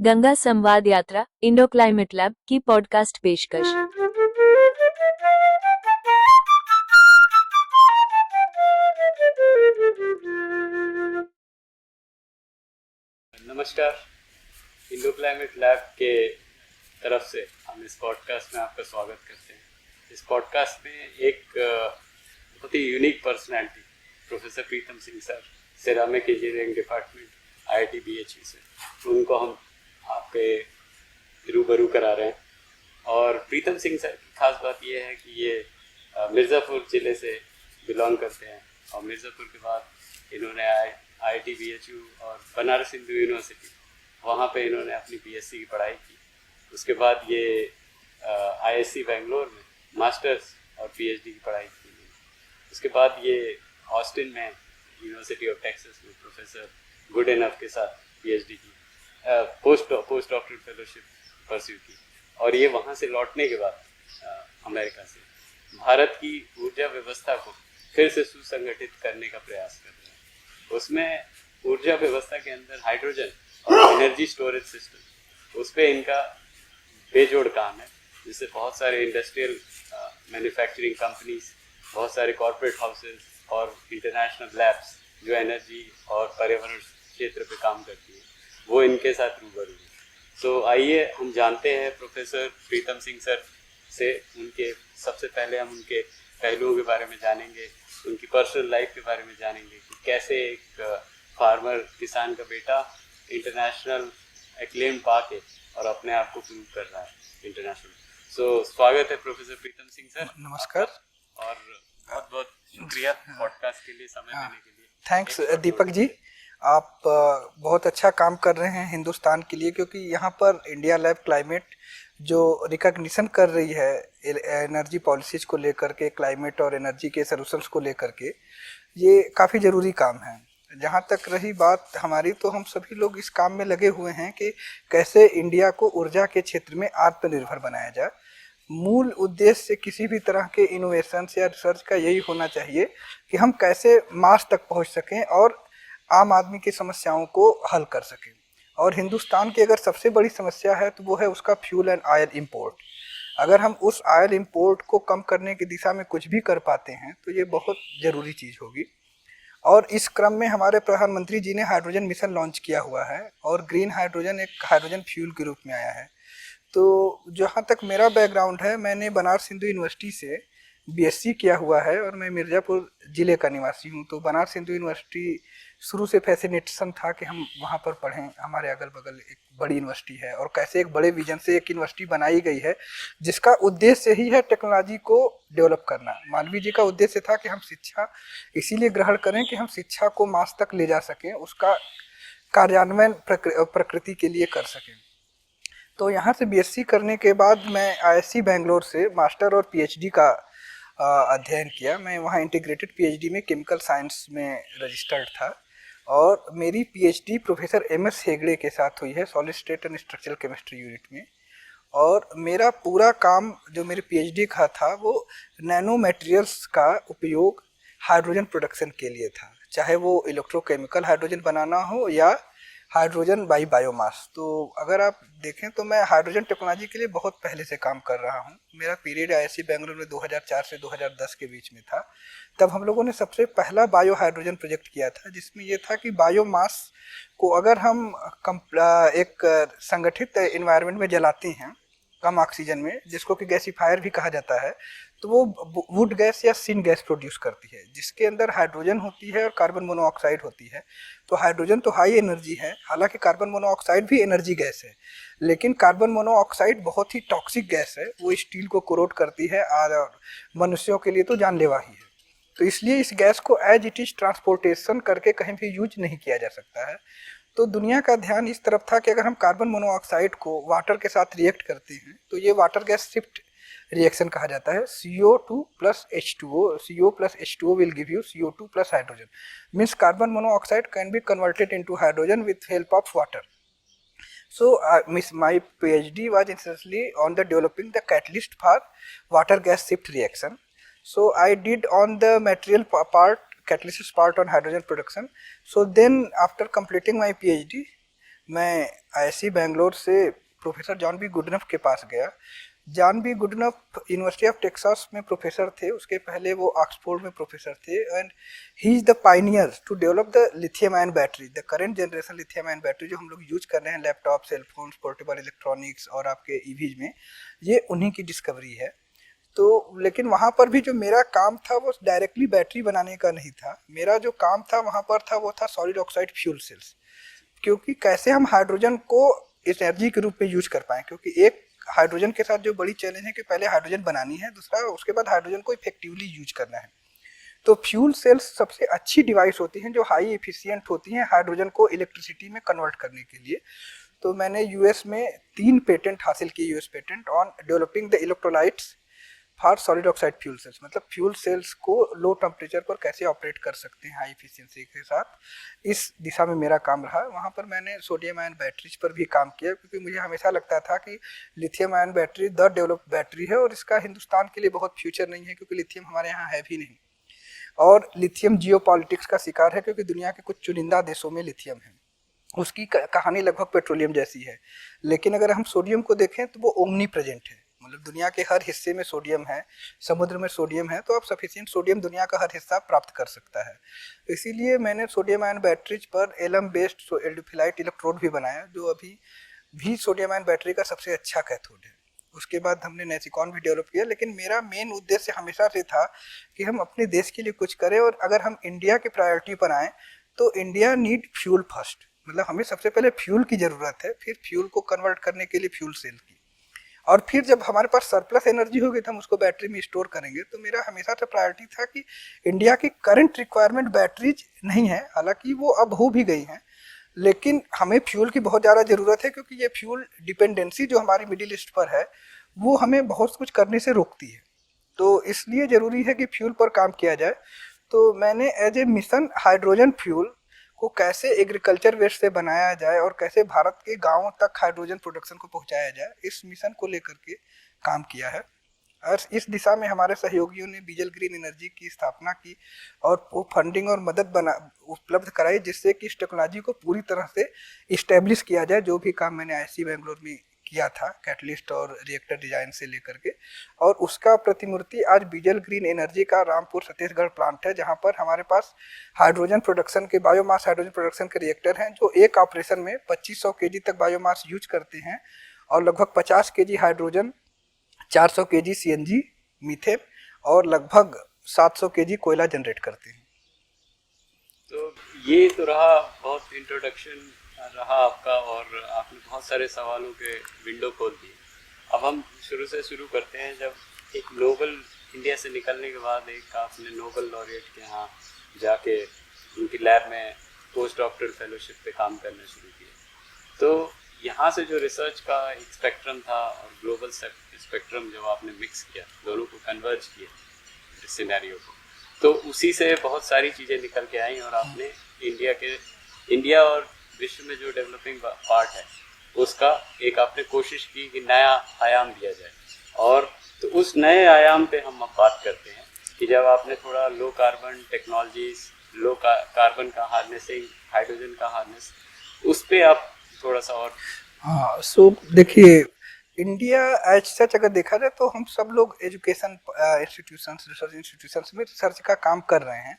गंगा संवाद यात्रा Indo climate lab की पॉडकास्ट पेशकश। नमस्कार। इंडो क्लाइमेट लैब के तरफ से हम इस पॉडकास्ट में आपका स्वागत करते हैं। इस पॉडकास्ट में एक बहुत ही unique personality professor Pritam Singh sir, ceramic engineering department IIT BHU से, उनको हम आपके रूबरू करा रहे हैं। और प्रीतम सिंह सर की खास बात यह है कि ये मिर्ज़ापुर ज़िले से बिलोंग करते हैं और मिर्ज़ापुर के बाद इन्होंने IIT BHU और बनारस हिंदू यूनिवर्सिटी, वहाँ पे इन्होंने अपनी BSc की पढ़ाई की। उसके बाद ये ISC बेंगलोर में मास्टर्स और PhD की पढ़ाई की। उसके बाद ये ऑस्टिन में यूनिवर्सिटी ऑफ टेक्सास में प्रोफेसर गुड इनफ के साथ PhD की पोस्ट डॉक्टरल फेलोशिप परस्यू की। और ये वहाँ से लौटने के बाद अमेरिका से भारत की ऊर्जा व्यवस्था को फिर से सुसंगठित करने का प्रयास कर रहे हैं। उसमें ऊर्जा व्यवस्था के अंदर हाइड्रोजन और एनर्जी स्टोरेज सिस्टम, उस पर इनका बेजोड़ काम है, जिससे बहुत सारे इंडस्ट्रियल मैन्युफैक्चरिंग कंपनीज, बहुत सारे कॉर्पोरेट हाउसेज और इंटरनेशनल लैब्स जो एनर्जी और पर्यावरण क्षेत्र पे काम करती हैं, वो इनके साथ रूबरू हैं। तो आइए हम जानते हैं प्रोफेसर प्रीतम सिंह सर से, उनके सबसे पहले हम उनके पहलुओं के बारे में जानेंगे, उनकी पर्सनल लाइफ के बारे में जानेंगे कि कैसे एक फार्मर, किसान का बेटा इंटरनेशनल एक्लेम पा के और अपने आप को प्रूव कर रहा है इंटरनेशनल। स्वागत है प्रोफेसर प्रीतम सिंह सर। नमस्कार और बहुत बहुत शुक्रिया पॉडकास्ट के लिए समय देने के लिए। थैंक्स दीपक जी, आप बहुत अच्छा काम कर रहे हैं हिंदुस्तान के लिए, क्योंकि यहाँ पर इंडिया लैब क्लाइमेट जो रिकॉग्निशन कर रही है एनर्जी पॉलिसीज को लेकर के, क्लाइमेट और एनर्जी के सॉल्यूशंस को लेकर के, ये काफ़ी ज़रूरी काम है। जहाँ तक रही बात हमारी, तो हम सभी लोग इस काम में लगे हुए हैं कि कैसे इंडिया को ऊर्जा के क्षेत्र में आत्मनिर्भर बनाया जाए। मूल उद्देश्य किसी भी तरह के इनोवेशन या रिसर्च का यही होना चाहिए कि हम कैसे मास तक पहुंच सकें और आम आदमी की समस्याओं को हल कर सकें। और हिंदुस्तान की अगर सबसे बड़ी समस्या है तो वो है उसका फ्यूल एंड ऑयल इंपोर्ट। अगर हम उस ऑयल इंपोर्ट को कम करने की दिशा में कुछ भी कर पाते हैं तो ये बहुत ज़रूरी चीज़ होगी। और इस क्रम में हमारे प्रधानमंत्री जी ने हाइड्रोजन मिशन लॉन्च किया हुआ है और ग्रीन हाइड्रोजन एक हाइड्रोजन फ्यूल के रूप में आया है। तो जहाँ तक मेरा बैकग्राउंड है, मैंने बनारस हिंदू यूनिवर्सिटी से BSc किया हुआ है और मैं मिर्ज़ापुर ज़िले का निवासी हूँ। तो बनारस हिंदू यूनिवर्सिटी शुरू से फैसिनेशन था कि हम वहाँ पर पढ़ें। हमारे अगल बगल एक बड़ी यूनिवर्सिटी है और कैसे एक बड़े विजन से एक यूनिवर्सिटी बनाई गई है जिसका उद्देश्य ही है टेक्नोलॉजी को डेवलप करना। मालवीय जी का उद्देश्य था कि हम शिक्षा इसीलिए ग्रहण करें कि हम शिक्षा को मास तक ले जा सकें, उसका कार्यान्वयन प्रकृति के लिए कर सकें। तो यहाँ से BSc करने के बाद मैं ISC बेंगलोर से मास्टर और PhD का अध्ययन किया। मैं वहाँ इंटीग्रेटेड PhD में केमिकल साइंस में रजिस्टर्ड था और मेरी PhD प्रोफेसर MS हेगड़े के साथ हुई है, solid state and structural chemistry unit में। और मेरा पूरा काम जो मेरे PhD का था वो नैनो मटेरियल्स का उपयोग हाइड्रोजन प्रोडक्शन के लिए था, चाहे वो इलेक्ट्रोकेमिकल हाइड्रोजन बनाना हो या हाइड्रोजन बाई बायोमास। तो अगर आप देखें तो मैं हाइड्रोजन टेक्नोलॉजी के लिए बहुत पहले से काम कर रहा हूँ। मेरा पीरियड IISc बेंगलोर में 2004 से 2010 के बीच में था। तब हम लोगों ने सबसे पहला बायो हाइड्रोजन प्रोजेक्ट किया था, जिसमें ये था कि बायोमास को अगर हम एक संगठित इन्वायरमेंट में जलाते हैं कम ऑक्सीजन में, जिसको कि गैसीफायर भी कहा जाता है, तो वो वुड गैस या सिन गैस प्रोड्यूस करती है, जिसके अंदर हाइड्रोजन होती है और कार्बन मोनोऑक्साइड होती है। तो हाइड्रोजन तो हाई एनर्जी है, हालांकि कार्बन मोनोऑक्साइड भी एनर्जी गैस है, लेकिन कार्बन मोनोऑक्साइड बहुत ही टॉक्सिक गैस है। वो स्टील को कोरोड करती है और मनुष्यों के लिए तो जानलेवा ही है। तो इसलिए इस गैस को एज इट इज ट्रांसपोर्टेशन करके कहीं भी यूज नहीं किया जा सकता है। तो दुनिया का ध्यान इस तरफ था कि अगर हम कार्बन मोनोऑक्साइड को वाटर के साथ रिएक्ट करते हैं तो ये वाटर गैस शिफ्ट रिएक्शन कहा जाता है। CO2 plus H2O, CO plus H2O will give you CO2 plus hydrogen, means carbon monoxide can be converted into hydrogen with help of water. So my PhD was essentially on the developing the catalyst for water gas shift reaction. So I did on the material part, catalysis part on hydrogen production. So then after completing my PhD, मैं IISc Bangalore से professor John B Goodenough के पास गया। John B Goodenough university of Texas में professor थे, उसके पहले वो ऑक्सफोर्ड में प्रोफेसर थे, and he is the pioneer to develop the lithium ion battery, the current generation lithium ion battery जो हम लोग यूज कर रहे हैं लैपटॉप, सेलफोन्स, पोर्टेबल इलेक्ट्रॉनिक्स और आपके ईवीज में, ये उन्हीं की डिस्कवरी है। तो लेकिन वहाँ पर भी जो मेरा काम था वो डायरेक्टली बैटरी बनाने का नहीं था। मेरा जो काम था वहाँ पर था वो था सॉलिड ऑक्साइड फ्यूल सेल्स, क्योंकि कैसे हम हाइड्रोजन को एनर्जी के रूप में यूज कर पाएँ, क्योंकि एक हाइड्रोजन के साथ जो बड़ी चैलेंज है कि पहले हाइड्रोजन बनानी है, दूसरा उसके बाद हाइड्रोजन को इफेक्टिवली यूज करना है। तो फ्यूल सेल्स सबसे अच्छी डिवाइस होती हैं जो हाई एफिशिएंट होती हैं हाइड्रोजन को इलेक्ट्रिसिटी में कन्वर्ट करने के लिए। तो मैंने यूएस में 3 पेटेंट हासिल किए, US patent on developing the electrolytes for solid oxide fuel cells, मतलब फ्यूल सेल्स को लो टेम्परेचर पर कैसे ऑपरेट कर सकते हैं हाई एफिशिएंसी के साथ। इस दिशा में मेरा काम रहा। वहाँ पर मैंने सोडियम आयन बैटरीज पर भी काम किया, क्योंकि मुझे हमेशा लगता था कि lithium ion battery the developed battery है और इसका हिंदुस्तान के लिए बहुत फ्यूचर नहीं है, क्योंकि लिथियम हमारे यहाँ है भी नहीं, और लिथियम जियोपॉलिटिक्स का शिकार है, क्योंकि दुनिया के कुछ चुनिंदा देशों में लिथियम है। उसकी कहानी लगभग पेट्रोलियम जैसी है, लेकिन अगर हम सोडियम को देखें तो वो ओमनी प्रेजेंट है, मतलब दुनिया के हर हिस्से में सोडियम है, समुद्र में सोडियम है, तो आप सफिशिएंट सोडियम दुनिया का हर हिस्सा प्राप्त कर सकता है। इसीलिए मैंने सोडियम आयन बैटरीज पर एलम बेस्ड एल्डिफिलाइट इलेक्ट्रोड भी बनाया, जो अभी भी सोडियम आयन बैटरी का सबसे अच्छा कैथोड है। उसके बाद हमने नेसिकॉन भी डेवलप किया, लेकिन मेरा मेन उद्देश्य हमेशा से था कि हम अपने देश के लिए कुछ करें, और अगर हम इंडिया की प्रायोरिटी पर आएँ तो इंडिया नीड फ्यूल फर्स्ट, मतलब हमें सबसे पहले फ्यूल की ज़रूरत है, फिर फ्यूल को कन्वर्ट करने के लिए फ्यूल सेल की, और फिर जब हमारे पास सरप्लस एनर्जी होगी तो हम उसको बैटरी में स्टोर करेंगे। तो मेरा हमेशा से प्रायोरिटी था कि इंडिया की करंट रिक्वायरमेंट बैटरीज नहीं है, हालांकि वो अब हो भी गई हैं, लेकिन हमें फ्यूल की बहुत ज़्यादा ज़रूरत है, क्योंकि ये फ्यूल डिपेंडेंसी जो हमारी मिडिल ईस्ट पर है वो हमें बहुत कुछ करने से रोकती है। तो इसलिए ज़रूरी है कि फ्यूल पर काम किया जाए। तो मैंने as a mission hydrogen fuel को कैसे एग्रीकल्चर वेस्ट से बनाया जाए और कैसे भारत के गांवों तक हाइड्रोजन प्रोडक्शन को पहुंचाया जाए, इस मिशन को लेकर के काम किया है। और इस दिशा में हमारे सहयोगियों ने बीजल ग्रीन एनर्जी की स्थापना की और वो फंडिंग और मदद उपलब्ध कराई, जिससे कि इस टेक्नोलॉजी को पूरी तरह से इस्टेब्लिश किया जाए। जो भी काम मैंने आईआईसी बेंगलोर में किया था कैटलिस्ट और रिएक्टर डिजाइन से लेकर के, और उसका प्रतिमूर्ति आज बीजल ग्रीन एनर्जी का रामपुर छत्तीसगढ़ प्लांट है, जहां पर हमारे पास हाइड्रोजन प्रोडक्शन के बायोमास हाइड्रोजन प्रोडक्शन के रिएक्टर हैं, जो एक ऑपरेशन में 2500 केजी तक बायोमास यूज करते हैं और लगभग 50 KG hydrogen, 400 KG CNG methane और लगभग 700 केजी कोयला जनरेट करते हैं। तो ये तो रहा बहुत इंट्रोडक्शन रहा आपका, और आपने बहुत सारे सवालों के विंडो खोल दिए। अब हम शुरू से शुरू करते हैं। जब एक ग्लोबल इंडिया से निकलने के बाद एक आपने नोबेल लॉरिएट के यहाँ जाके उनकी लैब में पोस्ट डॉक्टरल फेलोशिप पे काम करना शुरू किया, तो यहाँ से जो रिसर्च का एक स्पेक्ट्रम था और ग्लोबल स्पेक्ट्रम जब आपने मिक्स किया, दोनों को कन्वर्ज किया इस सिनेरियो को, तो उसी से बहुत सारी चीज़ें निकल के आई और आपने इंडिया और विश्व में जो डेवलपिंग पार्ट है उसका एक आपने कोशिश की कि नया आयाम दिया जाए। और तो उस नए आयाम पे हम अब बात करते हैं कि जब आपने थोड़ा low carbon technologies, low carbon का हार्नेसिंग, हाइड्रोजन का हार्नेस, उस पे आप थोड़ा सा और। हाँ, सो देखिए, इंडिया एज सच अगर देखा जाए तो हम सब लोग एजुकेशन इंस्टीट्यूशंस, रिसर्च इंस्टीट्यूशंस में रिसर्च का काम कर रहे हैं।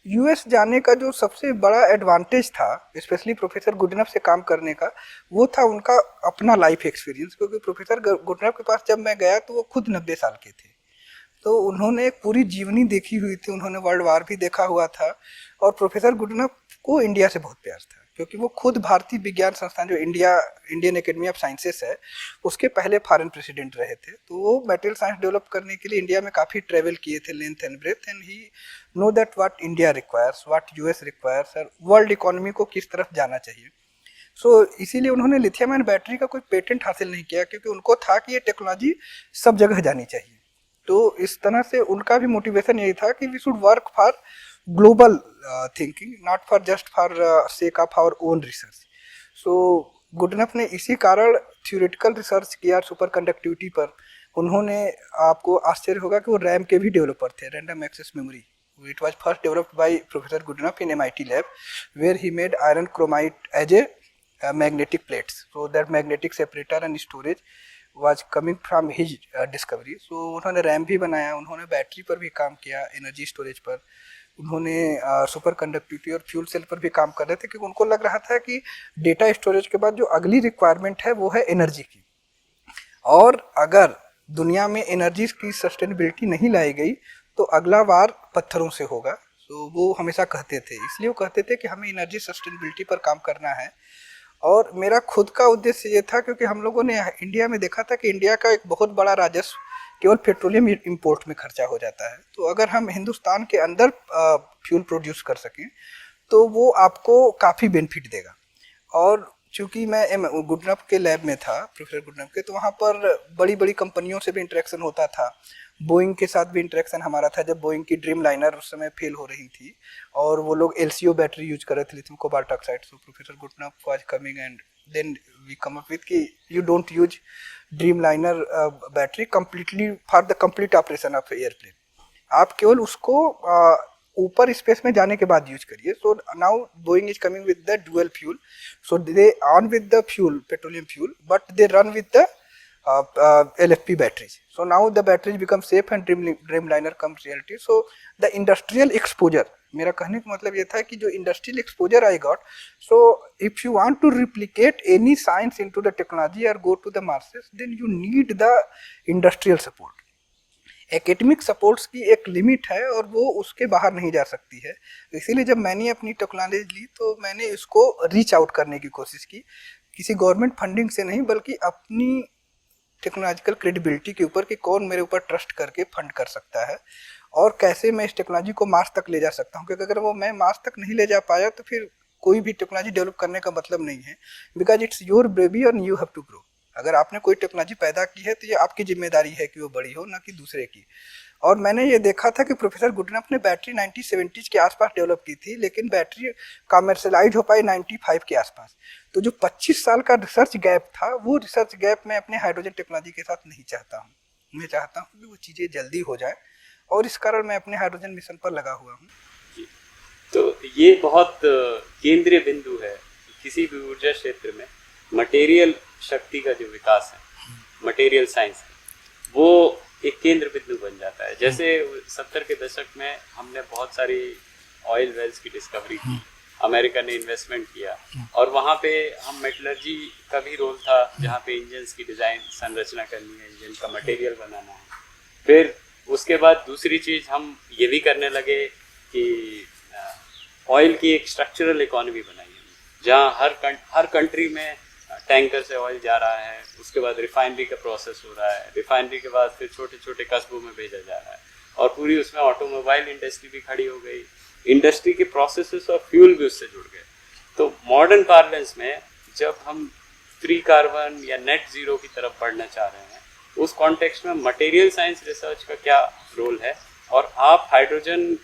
यूएस जाने का जो सबसे बड़ा एडवांटेज था, स्पेशली प्रोफेसर गुडनफ से काम करने का, वो था उनका अपना लाइफ एक्सपीरियंस। क्योंकि प्रोफेसर गुडनफ के पास जब मैं गया तो वो खुद 90 साल के थे, तो उन्होंने एक पूरी जीवनी देखी हुई थी, उन्होंने वर्ल्ड वार भी देखा हुआ था, और प्रोफेसर गुडनफ को इंडिया से बहुत प्यार था, क्योंकि वो खुद भारतीय विज्ञान संस्थान जो इंडियन एकेडमी ऑफ साइंसेस है उसके पहले फॉरेन प्रेसिडेंट रहे थे। तो वो मटेरियल साइंस डेवलप करने के लिए इंडिया में काफ़ी ट्रेवल किए थे, length and breadth, and he know that what India requires, what US requires, और वर्ल्ड इकोनॉमी को किस तरफ जाना चाहिए। सो इसीलिए उन्होंने लिथियम आयन बैटरी का कोई पेटेंट हासिल नहीं किया, क्योंकि उनको था कि ये टेक्नोलॉजी सब जगह जानी चाहिए। तो इस तरह से उनका भी मोटिवेशन यही था कि we should work for global thinking, not for just for sake of our own research. So Goodenough ने इसी कारण थ्योरेटिकल रिसर्च किया सुपर कंडक्टिविटी पर। उन्होंने, आपको आश्चर्य होगा कि वो रैम के भी डेवलपर थे, random access memory. It was first developed by Professor Goodenough in MIT lab, where he made iron chromite as a magnetic plates. So that magnetic separator and storage was coming from his discovery. So उन्होंने RAM भी बनाया, उन्होंने battery पर भी काम किया, energy storage पर, उन्होंने सुपर कंडक्टिविटी और फ्यूल सेल पर भी काम कर रहे थे, क्योंकि उनको लग रहा था कि डेटा स्टोरेज के बाद जो अगली रिक्वायरमेंट है वो है एनर्जी की, और अगर दुनिया में एनर्जी की सस्टेनेबिलिटी नहीं लाई गई तो अगला वार पत्थरों से होगा। तो वो हमेशा कहते थे, इसलिए वो कहते थे कि हमें एनर्जी सस्टेनेबिलिटी पर काम करना है। और मेरा खुद का उद्देश्य ये था, क्योंकि हम लोगों ने इंडिया में देखा था कि इंडिया का एक बहुत बड़ा राजस्व केवल पेट्रोलियम इंपोर्ट में खर्चा हो जाता है। तो अगर हम हिंदुस्तान के अंदर फ्यूल प्रोड्यूस कर सकें तो वो आपको काफ़ी बेनिफिट देगा। और चूँकि मैं गुडनप के लैब में था, प्रोफेसर गुडनप के, तो वहाँ पर बड़ी बड़ी कंपनियों से भी इंटरेक्शन होता था, बोइंग के साथ भी इंटरेक्शन हमारा था। जब बोइंग की ड्रीम लाइनर उस समय फेल हो रही थी और वो लोग LCO बैटरी यूज कर रहे थे, lithium cobalt oxide. So professor Goodenough was coming and then we come up with कि you don't use Dreamliner battery completely for the complete operation of airplane, आप केवल उसको ऊपर स्पेस में जाने के बाद यूज करिए। So now Boeing is coming with the dual fuel, so they on with the fuel, petroleum fuel, but they run with the LFP batteries. So now the batteries become safe and Dreamliner comes reality. So the industrial exposure, मेरा कहने का मतलब ये था कि जो industrial exposure I got, so if you want to replicate any science into the technology or go to the masses, then you need the industrial support. Academic supports की एक लिमिट है और वो उसके बाहर नहीं जा सकती है। इसीलिए जब मैंने अपनी टेक्नोलॉजी ली तो मैंने इसको रीच आउट करने की कोशिश की, किसी गवर्नमेंट फंडिंग से नहीं, बल्कि अपनी टेक्नोलॉजिकल क्रेडिबिलिटी के ऊपर कि कौन मेरे ऊपर ट्रस्ट करके फंड कर सकता है और कैसे मैं इस टेक्नोलॉजी को मास तक ले जा सकता हूँ। क्योंकि अगर वो मैं मास तक नहीं ले जा पाया तो फिर कोई भी टेक्नोलॉजी डेवलप करने का मतलब नहीं है, बिकॉज इट्स योर बेबी और यू हैव टू ग्रो। अगर आपने कोई टेक्नोलॉजी पैदा की है तो ये आपकी जिम्मेदारी है कि वो बड़ी हो, ना कि दूसरे की। और मैंने ये देखा था कि प्रोफेसर गुडनप ने बैटरी 1970s के आसपास डेवलप की थी, लेकिन बैटरी कमर्शलाइज हो पाई 95 के आसपास। तो जो 25 साल का रिसर्च गैप था, वो रिसर्च गैप मैं अपने हाइड्रोजन टेक्नोलॉजी के साथ नहीं चाहता हूँ। मैं चाहता हूँ कि वो चीज़ें जल्दी हो जाए, और इस कारण मैं अपने हाइड्रोजन मिशन पर लगा हुआ हूँ। तो ये बहुत केंद्रीय बिंदु है किसी भी ऊर्जा क्षेत्र में। मटेरियल शक्ति का जो विकास है, मटेरियल साइंस, वो एक केंद्र बिंदु बन जाता है। जैसे 70 के दशक में हमने बहुत सारी ऑयल वेल्स की डिस्कवरी की, अमेरिका ने इन्वेस्टमेंट किया, और वहाँ पे हम मेटलर्जी का भी रोल था, जहाँ पे इंजन्स की डिज़ाइन संरचना करनी है, इंजन का मटेरियल बनाना है। फिर उसके बाद दूसरी चीज़ हम ये भी करने लगे कि ऑयल की एक स्ट्रक्चरल इकोनॉमी बनाई है, जहाँ हर कंट्री में टैंकर से ऑयल जा रहा है, उसके बाद रिफाइनरी का प्रोसेस हो रहा है, रिफाइनरी के बाद फिर छोटे छोटे कस्बों में भेजा जा रहा है, और पूरी उसमें ऑटोमोबाइल इंडस्ट्री भी खड़ी हो गई, इंडस्ट्री के प्रोसेसेस और फ्यूल भी उससे जुड़ गए। तो मॉडर्न पार्लेंस में जब हम 3 कार्बन या नेट ज़ीरो की तरफ बढ़ना चाह रहे हैं, उस कॉन्टेक्स्ट में मटेरियल साइंस रिसर्च का क्या रोल है। और आप हाइड्रोजन,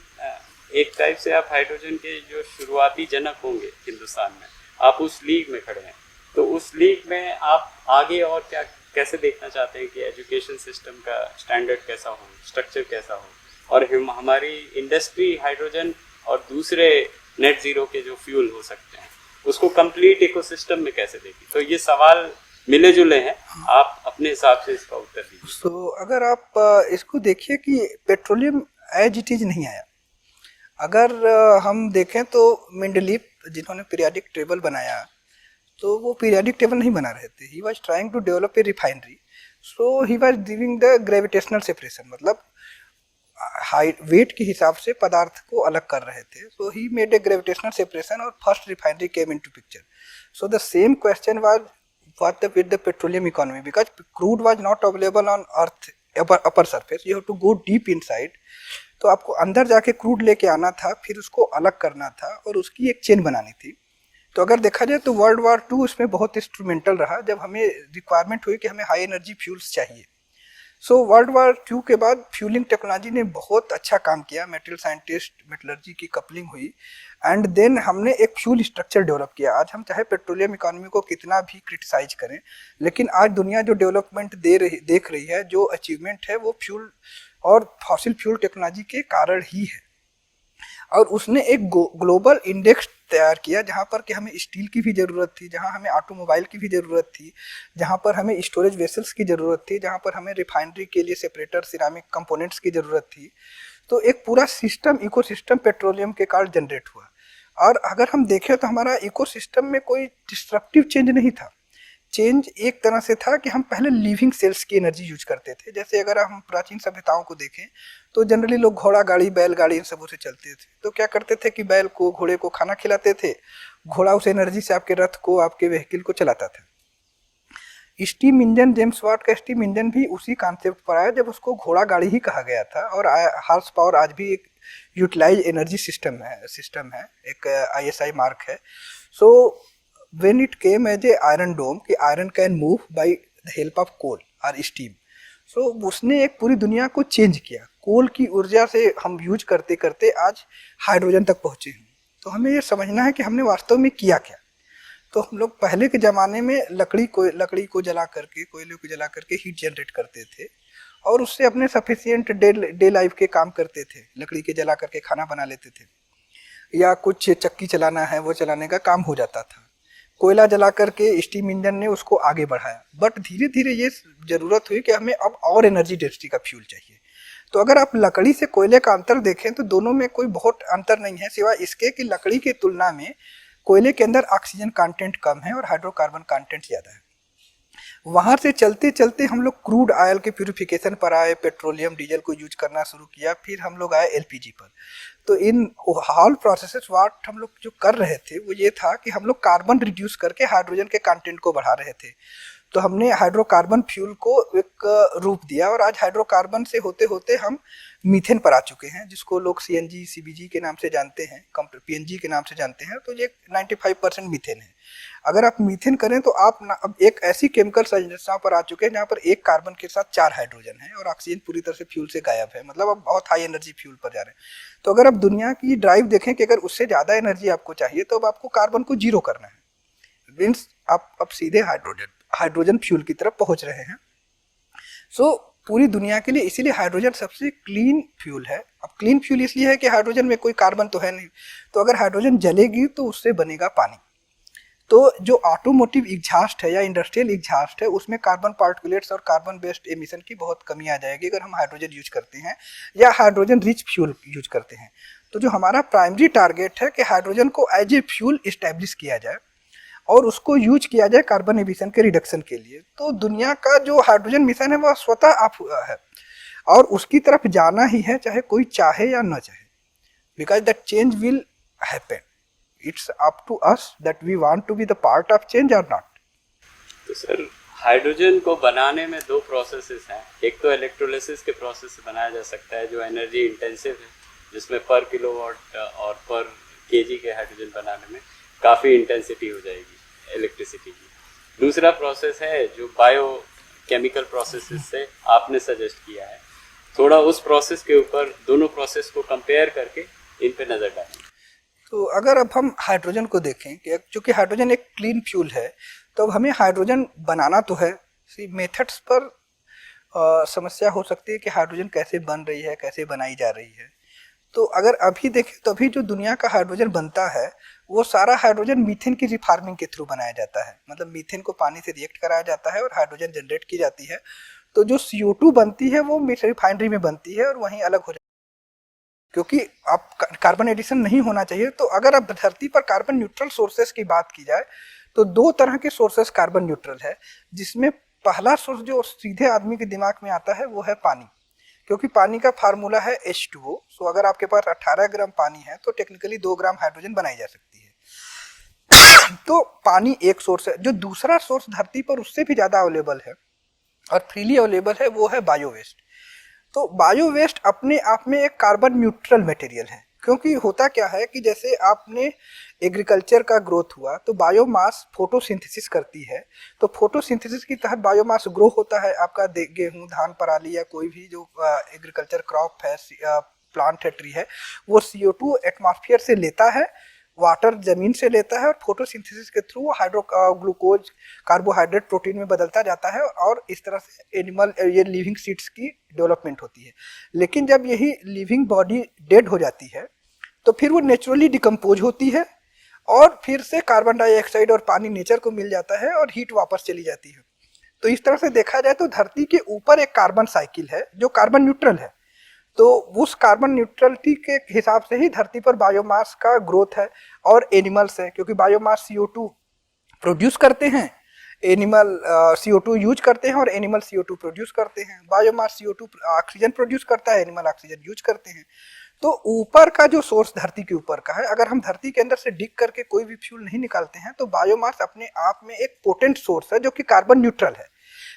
एक टाइप से आप हाइड्रोजन के जो शुरुआती जनक होंगे हिंदुस्तान में, आप उस लीग में खड़े हैं। तो उस लीग में आप आगे और क्या कैसे देखना चाहते हैं कि एजुकेशन सिस्टम का स्टैंडर्ड कैसा हो, स्ट्रक्चर कैसा हो, और हमारी इंडस्ट्री हाइड्रोजन और दूसरे नेट ज़ीरो के जो फ्यूल हो सकते हैं उसको कंप्लीट इकोसिस्टम में कैसे देखें। तो ये सवाल मिले जुले हैं, आप अपने हिसाब से इसका उत्तर दीजिए। तो अगर आप इसको देखिए कि पेट्रोलियम एज इट इज नहीं आया। अगर हम देखें तो मेंडलीफ जिन्होंने पीरियाडिक टेबल बनाया, तो वो पीरियाडिक टेबल नहीं बना रहे थे, he was trying to develop a refinery. So he was giving the gravitational separation, मतलब हाइट वेट के हिसाब से पदार्थ को अलग कर रहे थे। So he made a gravitational separation और first refinery came into picture. So the same question was what with the petroleum economy, because crude was not available on earth upper surface, you have to go deep inside. तो आपको अंदर जाके crude लेके आना था, फिर उसको अलग करना था और उसकी एक चेन बनानी थी। तो अगर देखा जाए तो वर्ल्ड वार 2 उसमें बहुत इंस्ट्रूमेंटल रहा, जब हमें रिक्वायरमेंट हुई कि हमें हाई एनर्जी फ्यूल्स चाहिए। सो वर्ल्ड वार 2 के बाद फ्यूलिंग टेक्नोलॉजी ने बहुत अच्छा काम किया, मेटल साइंटिस्ट, मेटलर्जी की कपलिंग हुई, एंड देन हमने एक फ्यूल स्ट्रक्चर डेवलप किया। आज हम चाहे पेट्रोलियम इकोनॉमी को कितना भी क्रिटिसाइज करें, लेकिन आज दुनिया जो डेवलपमेंट देख रही है, जो अचीवमेंट है, वो फ्यूल और फॉसिल फ्यूल टेक्नोलॉजी के कारण ही है। और उसने एक ग्लोबल इंडेक्स तैयार किया जहाँ पर कि हमें स्टील की भी ज़रूरत थी, जहाँ हमें ऑटोमोबाइल की भी ज़रूरत थी, जहाँ पर हमें स्टोरेज वेसल्स की ज़रूरत थी, जहाँ पर हमें रिफाइनरी के लिए सेपरेटर सिरामिक कंपोनेंट्स की ज़रूरत थी। तो एक पूरा सिस्टम, इकोसिस्टम पेट्रोलियम के कारण जनरेट हुआ। और अगर हम देखें तो हमारा इकोसिस्टम में कोई डिस्ट्रप्टिव चेंज नहीं था। चेंज एक तरह से था कि हम पहले लिविंग सेल्स की एनर्जी यूज करते थे। जैसे अगर हम प्राचीन सभ्यताओं को देखें तो जनरली लोग घोड़ा गाड़ी, बैलगाड़ी इन सबों से चलते थे। तो क्या करते थे कि बैल को, घोड़े को खाना खिलाते थे, घोड़ा उस एनर्जी से आपके रथ को, आपके व्हीकल को चलाता था। स्टीम इंजन, जेम्स वाट का स्टीम इंजन भी उसी कॉन्सेप्ट पर आया जब उसको घोड़ा गाड़ी ही कहा गया था। और हॉर्स पावर आज भी एक यूटिलाइज एनर्जी सिस्टम है, एक ISI मार्क है। So when it came as a iron dome कि iron can move by the help of coal और स्टीम, सो उसने एक पूरी दुनिया को चेंज किया। कोल की ऊर्जा से हम यूज करते करते आज हाइड्रोजन तक पहुंचे हैं। तो हमें ये समझना है कि हमने वास्तव में किया क्या। तो हम लोग पहले के ज़माने में लकड़ी को जला करके, कोयले को जला करके हीट जनरेट करते थे और उससे अपने सफिशिएंट डे लाइफ के काम करते थे। लकड़ी के जला करके खाना बना लेते थे, या कुछ चक्की चलाना है वो चलाने का काम हो जाता था। कोयला जला करके स्टीम इंजन ने उसको आगे बढ़ाया। बट धीरे धीरे ये ज़रूरत हुई कि हमें अब और एनर्जी डेंसिटी का फ्यूल चाहिए। तो अगर आप लकड़ी से कोयले का अंतर देखें तो दोनों में कोई बहुत अंतर नहीं है, सिवाय इसके कि लकड़ी की तुलना में कोयले के अंदर ऑक्सीजन कंटेंट कम है और हाइड्रोकार्बन कंटेंट ज़्यादा है। वहाँ से चलते चलते हम लोग क्रूड ऑयल के प्यूरिफिकेशन पर आए, पेट्रोलियम डीजल को यूज करना शुरू किया, फिर हम लोग आए LPG पर। तो इन ऑल प्रोसेसेस वाट हम लोग जो कर रहे थे वो ये था कि हम लोग कार्बन रिड्यूस करके हाइड्रोजन के कंटेंट को बढ़ा रहे थे। तो हमने हाइड्रोकार्बन फ्यूल को एक रूप दिया और आज हाइड्रोकार्बन से होते होते हम मीथेन पर आ चुके हैं, जिसको लोग CNG CBG के नाम से जानते हैं, PNG के नाम से जानते हैं। तो ये 95% मीथेन है। अगर आप मीथेन करें तो आप अब एक ऐसी केमिकल संरचना पर आ चुके हैं जहाँ पर एक कार्बन के साथ 4 हाइड्रोजन है और ऑक्सीजन पूरी तरह से फ्यूल से गायब है। मतलब अब बहुत हाई एनर्जी फ्यूल पर जा रहे हैं। तो अगर आप दुनिया की ड्राइव देखें कि अगर उससे ज़्यादा एनर्जी आपको चाहिए तो अब आपको कार्बन को जीरो करना है। मीन्स आप अब सीधे हाइड्रोजन फ्यूल की तरफ पहुंच रहे हैं। सो पूरी दुनिया के लिए इसीलिए हाइड्रोजन सबसे क्लीन फ्यूल है। अब क्लीन फ्यूल इसलिए है कि हाइड्रोजन में कोई कार्बन तो है नहीं। तो अगर हाइड्रोजन जलेगी तो उससे बनेगा पानी। तो जो ऑटोमोटिव एग्जॉस्ट है या इंडस्ट्रियल एग्जॉस्ट है उसमें कार्बन पार्टिकुलेट्स और कार्बन बेस्ड एमिशन की बहुत कमी आ जाएगी अगर हम हाइड्रोजन यूज करते हैं या हाइड्रोजन रिच फ्यूल यूज करते हैं। तो जो हमारा प्राइमरी टारगेट है कि हाइड्रोजन को एज ए फ्यूल इस्टेब्लिश किया जाए और उसको यूज किया जाए कार्बन एमिशन के रिडक्शन के लिए। तो दुनिया का जो हाइड्रोजन मिशन है वह स्वतः आप है और उसकी तरफ जाना ही है, चाहे कोई चाहे या न चाहे, because that change will happen. It's up to us that we want to be the part of change और नॉट। तो सर, हाइड्रोजन को बनाने में 2 प्रोसेसेस हैं। एक तो इलेक्ट्रोलिसिस के प्रोसेस से बनाया जा सकता है जो एनर्जी इंटेंसिव है, जिसमें पर किलोवाट और पर केजी के हाइड्रोजन बनाने में काफ़ी इंटेंसिटी हो जाएगी इलेक्ट्रिसिटी की। दूसरा प्रोसेस है जो बायो केमिकल प्रोसेसेस से आपने सजेस्ट किया है। थोड़ा उस प्रोसेस के ऊपर, दोनों प्रोसेस को कंपेयर करके इन पे नज़र डालें। तो अगर अब हम हाइड्रोजन को देखें कि चूँकि हाइड्रोजन एक क्लीन फ्यूल है तो अब हमें हाइड्रोजन बनाना तो है। मेथड्स पर समस्या हो सकती है कि हाइड्रोजन कैसे बन रही है, कैसे बनाई जा रही है। तो अगर अभी देखें तो अभी जो दुनिया का हाइड्रोजन बनता है वो सारा हाइड्रोजन मीथेन की रिफार्मिंग के थ्रू बनाया जाता है। मतलब मीथेन को पानी से रिएक्ट कराया जाता है और हाइड्रोजन जनरेट की जाती है। तो जो CO2 बनती है वो रिफाइनरी में बनती है और वहीं अलग हो जाती है, क्योंकि आप कार्बन एडिशन नहीं होना चाहिए। तो अगर अब धरती पर कार्बन न्यूट्रल सोर्सेस की बात की जाए तो 2 तरह के सोर्सेस कार्बन न्यूट्रल है, जिसमें पहला सोर्स जो सीधे आदमी के दिमाग में आता है वो है पानी, क्योंकि पानी का फार्मूला है H2O। सो अगर आपके पास 18 ग्राम पानी है तो टेक्निकली 2 ग्राम हाइड्रोजन बनाई जा सकती है। तो पानी एक सोर्स है। जो दूसरा सोर्स धरती पर उससे भी ज़्यादा अवेलेबल है और फ्रीली अवेलेबल है वो है बायो वेस्ट। तो बायो वेस्ट अपने आप में एक कार्बन न्यूट्रल मटेरियल है, क्योंकि होता क्या है कि जैसे आपने एग्रीकल्चर का ग्रोथ हुआ तो बायोमास फोटोसिंथेसिस करती है। तो फोटोसिंथेसिस के तहत बायोमास ग्रो होता है। आपका गेहूँ, धान, पराली या कोई भी जो एग्रीकल्चर क्रॉप है, प्लांट है, ट्री है, वो CO2 एटमॉस्फेयर से लेता है, वाटर जमीन से लेता है और फोटोसिंथेसिस के थ्रू ग्लूकोज, कार्बोहाइड्रेट प्रोटीन में बदलता जाता है और इस तरह से एनिमल, ये लिविंग सीड्स की डेवलपमेंट होती है। लेकिन जब यही लिविंग बॉडी डेड हो जाती है तो फिर वो नेचुरली डिकम्पोज होती है और फिर से कार्बन डाइऑक्साइड और पानी नेचर को मिल जाता है और हीट वापस चली जाती है। तो इस तरह से देखा जाए तो धरती के ऊपर एक कार्बन साइकिल है जो कार्बन न्यूट्रल है। तो उस कार्बन न्यूट्रलिटी के हिसाब से ही धरती पर बायोमास का ग्रोथ है और एनिमल्स है, क्योंकि बायोमास CO2 प्रोड्यूस करते हैं, एनिमल CO2 यूज करते हैं और एनिमल CO2 प्रोड्यूस करते हैं। बायोमास CO2 ऑक्सीजन प्रोड्यूस करता है, एनिमल ऑक्सीजन यूज करते हैं। तो ऊपर का जो सोर्स धरती के ऊपर का है, अगर हम धरती के अंदर से डिग करके कोई भी फ्यूल नहीं निकालते हैं तो बायोमास अपने आप में एक पोटेंट सोर्स है जो कि कार्बन न्यूट्रल है।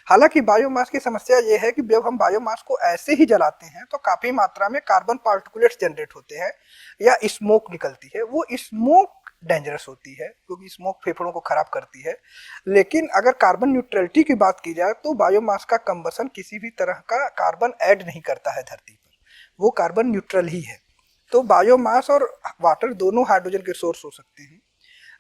हालांकि बायोमास की समस्या ये है कि जब हम बायोमास को ऐसे ही जलाते हैं तो काफी मात्रा में कार्बन पार्टिकुलेट्स जनरेट होते हैं या स्मोक निकलती है। वो स्मोक डेंजरस होती है क्योंकि स्मोक फेफड़ों को खराब करती है। लेकिन अगर कार्बन न्यूट्रलिटी की बात की जाए तो बायोमास का कंबसन किसी भी तरह का कार्बन ऐड नहीं करता है धरती पर, वो कार्बन न्यूट्रल ही है। तो बायोमास और वाटर दोनों हाइड्रोजन के सोर्स हो सकते हैं।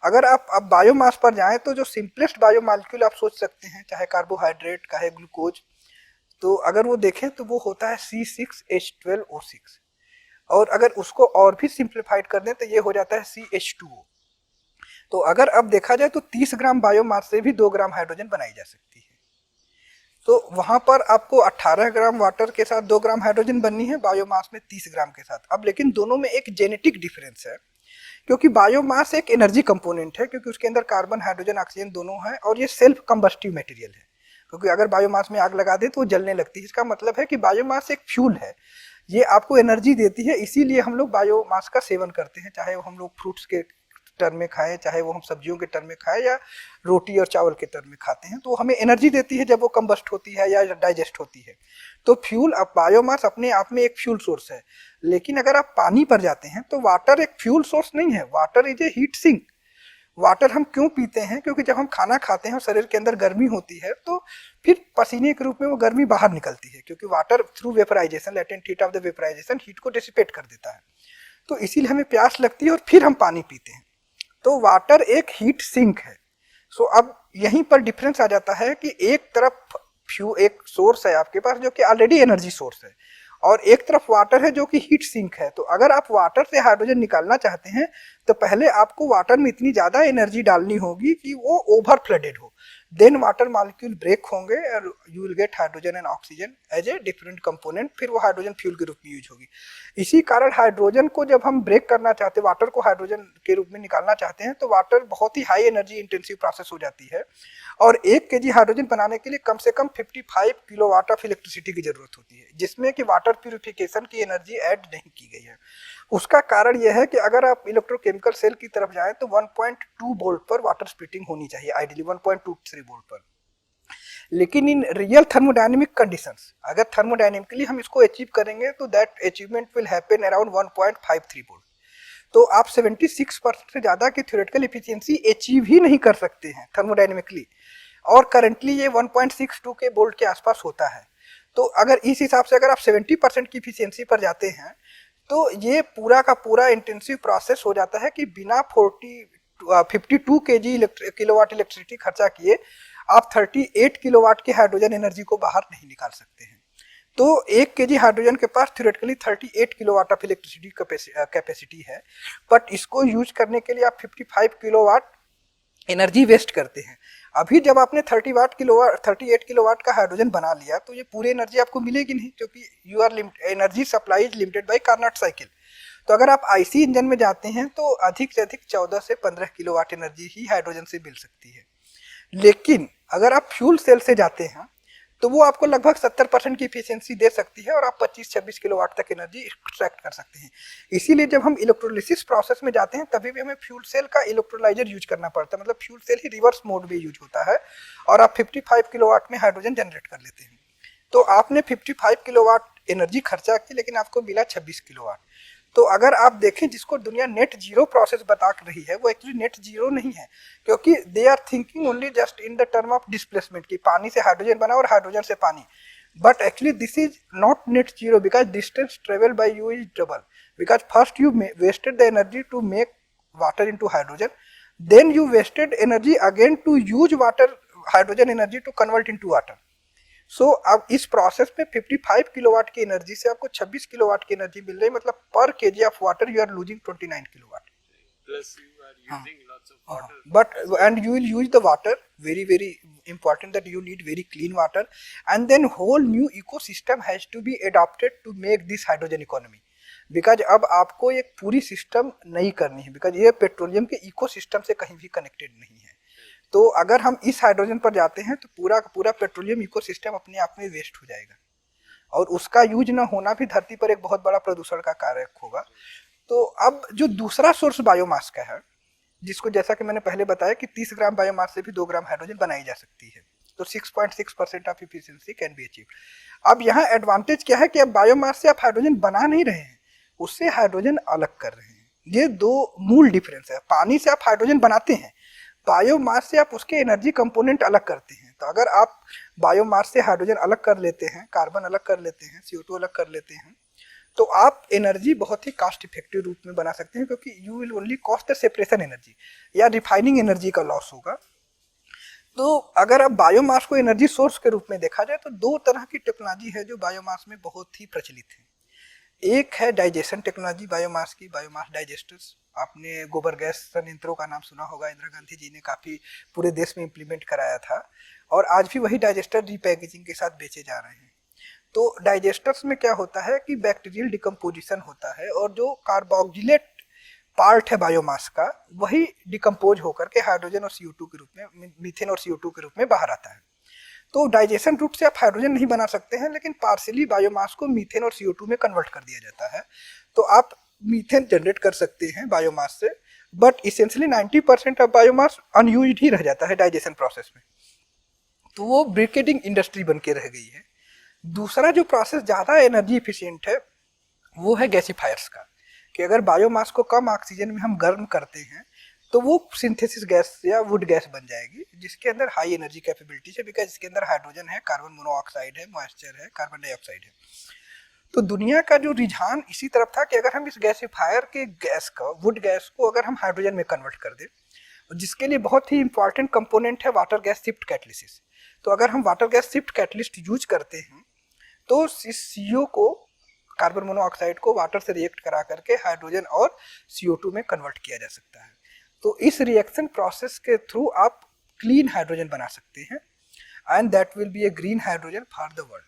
अगर आप अब बायोमास पर जाएं तो जो सिंपलेस्ट बायोमॉलिक्यूल आप सोच सकते हैं, चाहे कार्बोहाइड्रेट चाहे ग्लूकोज, तो अगर वो देखें तो वो होता है C6H12O6। और अगर उसको और भी सिंप्लीफाइड कर दें तो ये हो जाता है CH2O। तो अगर अब देखा जाए तो 30 ग्राम बायोमास से भी 2 ग्राम हाइड्रोजन बनाई जा सकती है। तो वहां पर आपको 18 ग्राम वाटर के साथ 2 ग्राम हाइड्रोजन बननी है, बायोमास में 30 ग्राम के साथ। अब लेकिन दोनों में एक जेनेटिक डिफरेंस है, क्योंकि बायोमास एक एनर्जी कंपोनेंट है, क्योंकि उसके अंदर कार्बन हाइड्रोजन ऑक्सीजन दोनों है और ये सेल्फ कंबस्टिव मटेरियल है। क्योंकि अगर बायोमास में आग लगा दे तो वो जलने लगती है। इसका मतलब है कि बायोमास एक फ्यूल है, ये आपको एनर्जी देती है। इसीलिए हम लोग बायोमास का सेवन करते हैं, चाहे वो हम लोग फ्रूट्स के टर्म में खाएं, चाहे वो हम सब्जियों के टर्म में खाएं या रोटी और चावल के टर्म में खाते हैं, तो हमें एनर्जी देती है जब वो कंबस्ट होती है या डाइजेस्ट होती है। तो फ्यूल, अब बायोमास अपने आप में एक फ्यूल सोर्स है। लेकिन अगर आप पानी पर जाते हैं तो वाटर एक फ्यूल सोर्स नहीं है, water is a heat sink. Water हम क्यों पीते हैं? क्योंकि जब हम खाना खाते हैं और शरीर के अंदर गर्मी होती है तो फिर पसीने के रूप में वो गर्मी बाहर निकलती है, क्योंकि water through vaporisation, latent heat of the vaporisation, heat को डिसिपेट कर देता है। तो इसीलिए हमें प्यास लगती है और फिर हम पानी पीते हैं। तो वाटर एक हीट सिंक है। सो अब यहीं पर डिफरेंस आ जाता है कि एक तरफ एक सोर्स है आपके पास जो कि ऑलरेडी एनर्जी सोर्स है, और एक तरफ वाटर है जो कि हीट सिंक है। तो अगर आप वाटर से हाइड्रोजन निकालना चाहते हैं तो पहले आपको वाटर में इतनी ज्यादा एनर्जी डालनी होगी कि वो ओवर फ्लडेड हो, देन वाटर मॉलिक्यूल ब्रेक होंगे और you will get hydrogen and oxygen as a different component, फिर वो हाइड्रोजन फ्यूल के रूप में यूज होगी। इसी कारण हाइड्रोजन को जब हम ब्रेक करना चाहते हैं, वाटर को हाइड्रोजन के रूप में निकालना चाहते हैं, तो वाटर बहुत ही हाई एनर्जी इंटेंसिव प्रोसेस हो जाती है और 1 kg हाइड्रोजन बनाने के लिए कम से कम 55 किलोवाट ऑफ इलेक्ट्रिसिटी की जरूरत होती है, जिसमें कि वाटर प्यूरिफिकेशन की एनर्जी ऐड नहीं की गई है। उसका कारण यह है कि अगर आप इलेक्ट्रोकेमिकल सेल की तरफ जाएं तो 1.2 वोल्ट पर वाटर स्प्लिटिंग होनी चाहिए, आइडियली 1.23 वोल्ट पर। लेकिन इन रियल थर्मोडायनेमिक कंडीशंस, अगर थर्मोडायनेमिकली हम इसको अचीव करेंगे तो that achievement will happen around 1.53 volt. तो आप 76% से ज्यादा की थ्योरेटिकल एफिशिएंसी अचीव ही नहीं कर सकते हैं थर्मोडायनेमिकली, और करंटली ये 1.62 के वोल्ट के आसपास होता है। तो अगर इस हिसाब से अगर आप 70% की एफिशिएंसी पर जाते हैं तो ये पूरा का पूरा इंटेंसिव प्रोसेस हो जाता है कि बिना 52 किलोवाट इलेक्ट्रिसिटी खर्चा किए आप 38 किलोवाट की हाइड्रोजन एनर्जी को बाहर नहीं निकाल सकते हैं। तो 1 kg हाइड्रोजन के पास theoretically 38 kilowatt of electricity capacity है, बट इसको यूज करने के लिए आप 55 किलोवाट एनर्जी वेस्ट करते हैं। अभी जब आपने 38 किलोवाट का हाइड्रोजन बना लिया तो ये पूरी एनर्जी आपको मिलेगी नहीं, क्योंकि your energy supply is limited by Carnot cycle. तो अगर आप आईसी इंजन में जाते हैं तो अधिक से अधिक 14 से 15 किलोवाट एनर्जी ही हाइड्रोजन से मिल सकती है। लेकिन अगर आप फ्यूल सेल से जाते हैं तो वो आपको लगभग 70% की एफिशिएंसी दे सकती है और आप 25-26 किलोवाट तक एनर्जी एक्सट्रैक्ट कर सकते हैं। इसीलिए जब हम इलेक्ट्रोलिसिस प्रोसेस में जाते हैं तभी भी हमें फ्यूल सेल का इलेक्ट्रोलाइजर यूज करना पड़ता है, मतलब फ्यूल सेल ही रिवर्स मोड में यूज होता है और आप 55 किलोवाट में हाइड्रोजन जनरेट कर लेते हैं। तो आपने 55 किलोवाट एनर्जी खर्चा की लेकिन आपको मिला 26 किलोवाट। तो अगर आप देखें जिसको दुनिया नेट जीरो प्रोसेस बता रही है वो एक्चुअली नेट जीरो नहीं है, क्योंकि they are thinking only just in the term of displacement की पानी से हाइड्रोजन बना और हाइड्रोजन से पानी, but actually this is not net zero because distance travel by you is double, because first you wasted the energy to make water into hydrogen, then you wasted energy again to use water hydrogen energy to convert into water. So अब इस process में 55 kilowatt की energy से आपको 26 kilowatt की energy मिल रही है, मतलब पर KG of water you are losing 29 kilowatt. Plus you are using lots of water. But and you will use the water, very important that you need very clean water, and then whole new ecosystem has to be adopted to make this hydrogen economy. Because अब आपको एक पूरी system नई करनी है, because ये petroleum के ecosystem से कहीं भी कनेक्टेड नहीं है। तो अगर हम इस हाइड्रोजन पर जाते हैं तो पूरा का पूरा पेट्रोलियम इकोसिस्टम अपने आप में वेस्ट हो जाएगा, और उसका यूज ना होना भी धरती पर एक बहुत बड़ा प्रदूषण का कारक होगा। तो अब जो दूसरा सोर्स बायोमास का है, जिसको जैसा कि मैंने पहले बताया कि 30 ग्राम बायोमास से भी 2 ग्राम हाइड्रोजन बनाई जा सकती है, तो 6.6% of efficiency can be achieve. अब यहाँ एडवांटेज क्या है कि अब बायोमास से आप हाइड्रोजन बना नहीं रहे हैं, उससे हाइड्रोजन अलग कर रहे हैं। ये दो मूल डिफरेंस है। पानी से आप हाइड्रोजन बनाते हैं, बायोमास से आप उसके एनर्जी कंपोनेंट अलग करते हैं। तो अगर आप बायोमास से हाइड्रोजन अलग कर लेते हैं, कार्बन अलग कर लेते हैं, CO2 अलग कर लेते हैं, तो आप एनर्जी बहुत ही कॉस्ट इफेक्टिव रूप में बना सकते हैं, क्योंकि you will only cost the separation energy या रिफाइनिंग एनर्जी का लॉस होगा। तो अगर अब बायोमास को एनर्जी सोर्स के रूप में देखा जाए तो दो तरह की टेक्नोलॉजी है जो बायोमास में बहुत ही प्रचलित है। एक है डाइजेशन टेक्नोलॉजी बायोमास की, बायोमास डाइजेस्टर्स। आपने गोबर गैस संयंत्रों का नाम सुना होगा, इंदिरा गांधी जी ने काफ़ी पूरे देश में इम्प्लीमेंट कराया था, और आज भी वही डाइजेस्टर रीपैकेजिंग के साथ बेचे जा रहे हैं। तो डाइजेस्टर्स में क्या होता है कि बैक्टीरियल डिकम्पोजिशन होता है, और जो कार्बोक्जिलेट पार्ट है बायोमास का वही डिकम्पोज होकर के हाइड्रोजन और CO2 के रूप में, मीथेन और CO2 के रूप में बाहर आता है। तो डाइजेशन रूट से आप हाइड्रोजन नहीं बना सकते हैं, लेकिन पार्शियली बायोमास को मीथेन और CO2 में कन्वर्ट कर दिया जाता है। तो आप मीथेन जनरेट कर सकते हैं बायोमास से, but essentially 90% of biomass unused ही रह जाता है डाइजेशन प्रोसेस में, तो वो ब्रिकेटिंग इंडस्ट्री बन के रह गई है। दूसरा जो प्रोसेस ज़्यादा एनर्जी इफिशियंट है वो है गैसीफायर्स का, कि अगर बायोमास को कम ऑक्सीजन में हम गर्म करते हैं तो वो सिंथेसिस गैस या वुड गैस बन जाएगी, जिसके अंदर हाई एनर्जी कैपेबिलिटी है, बिकॉज इसके अंदर हाइड्रोजन है, कार्बन मोनोऑक्साइड है, मॉइस्चर है, कार्बन डाइऑक्साइड है। तो दुनिया का जो रुझान इसी तरफ था कि अगर हम इस गैसीफायर के गैस का, वुड गैस को अगर हम हाइड्रोजन में कन्वर्ट कर दें, जिसके लिए बहुत ही इंपॉर्टेंट कंपोनेंट है वाटर गैस शिफ्ट कैटलिसिस। तो अगर हम water gas shift catalyst use करते हैं तो इस CO को, कार्बन मोनोऑक्साइड को वाटर से रिएक्ट करा करके हाइड्रोजन और CO2 में कन्वर्ट किया जा सकता है। तो इस रिएक्शन प्रोसेस के थ्रू आप क्लीन हाइड्रोजन बना सकते हैं, and that will be A green hydrogen for the world.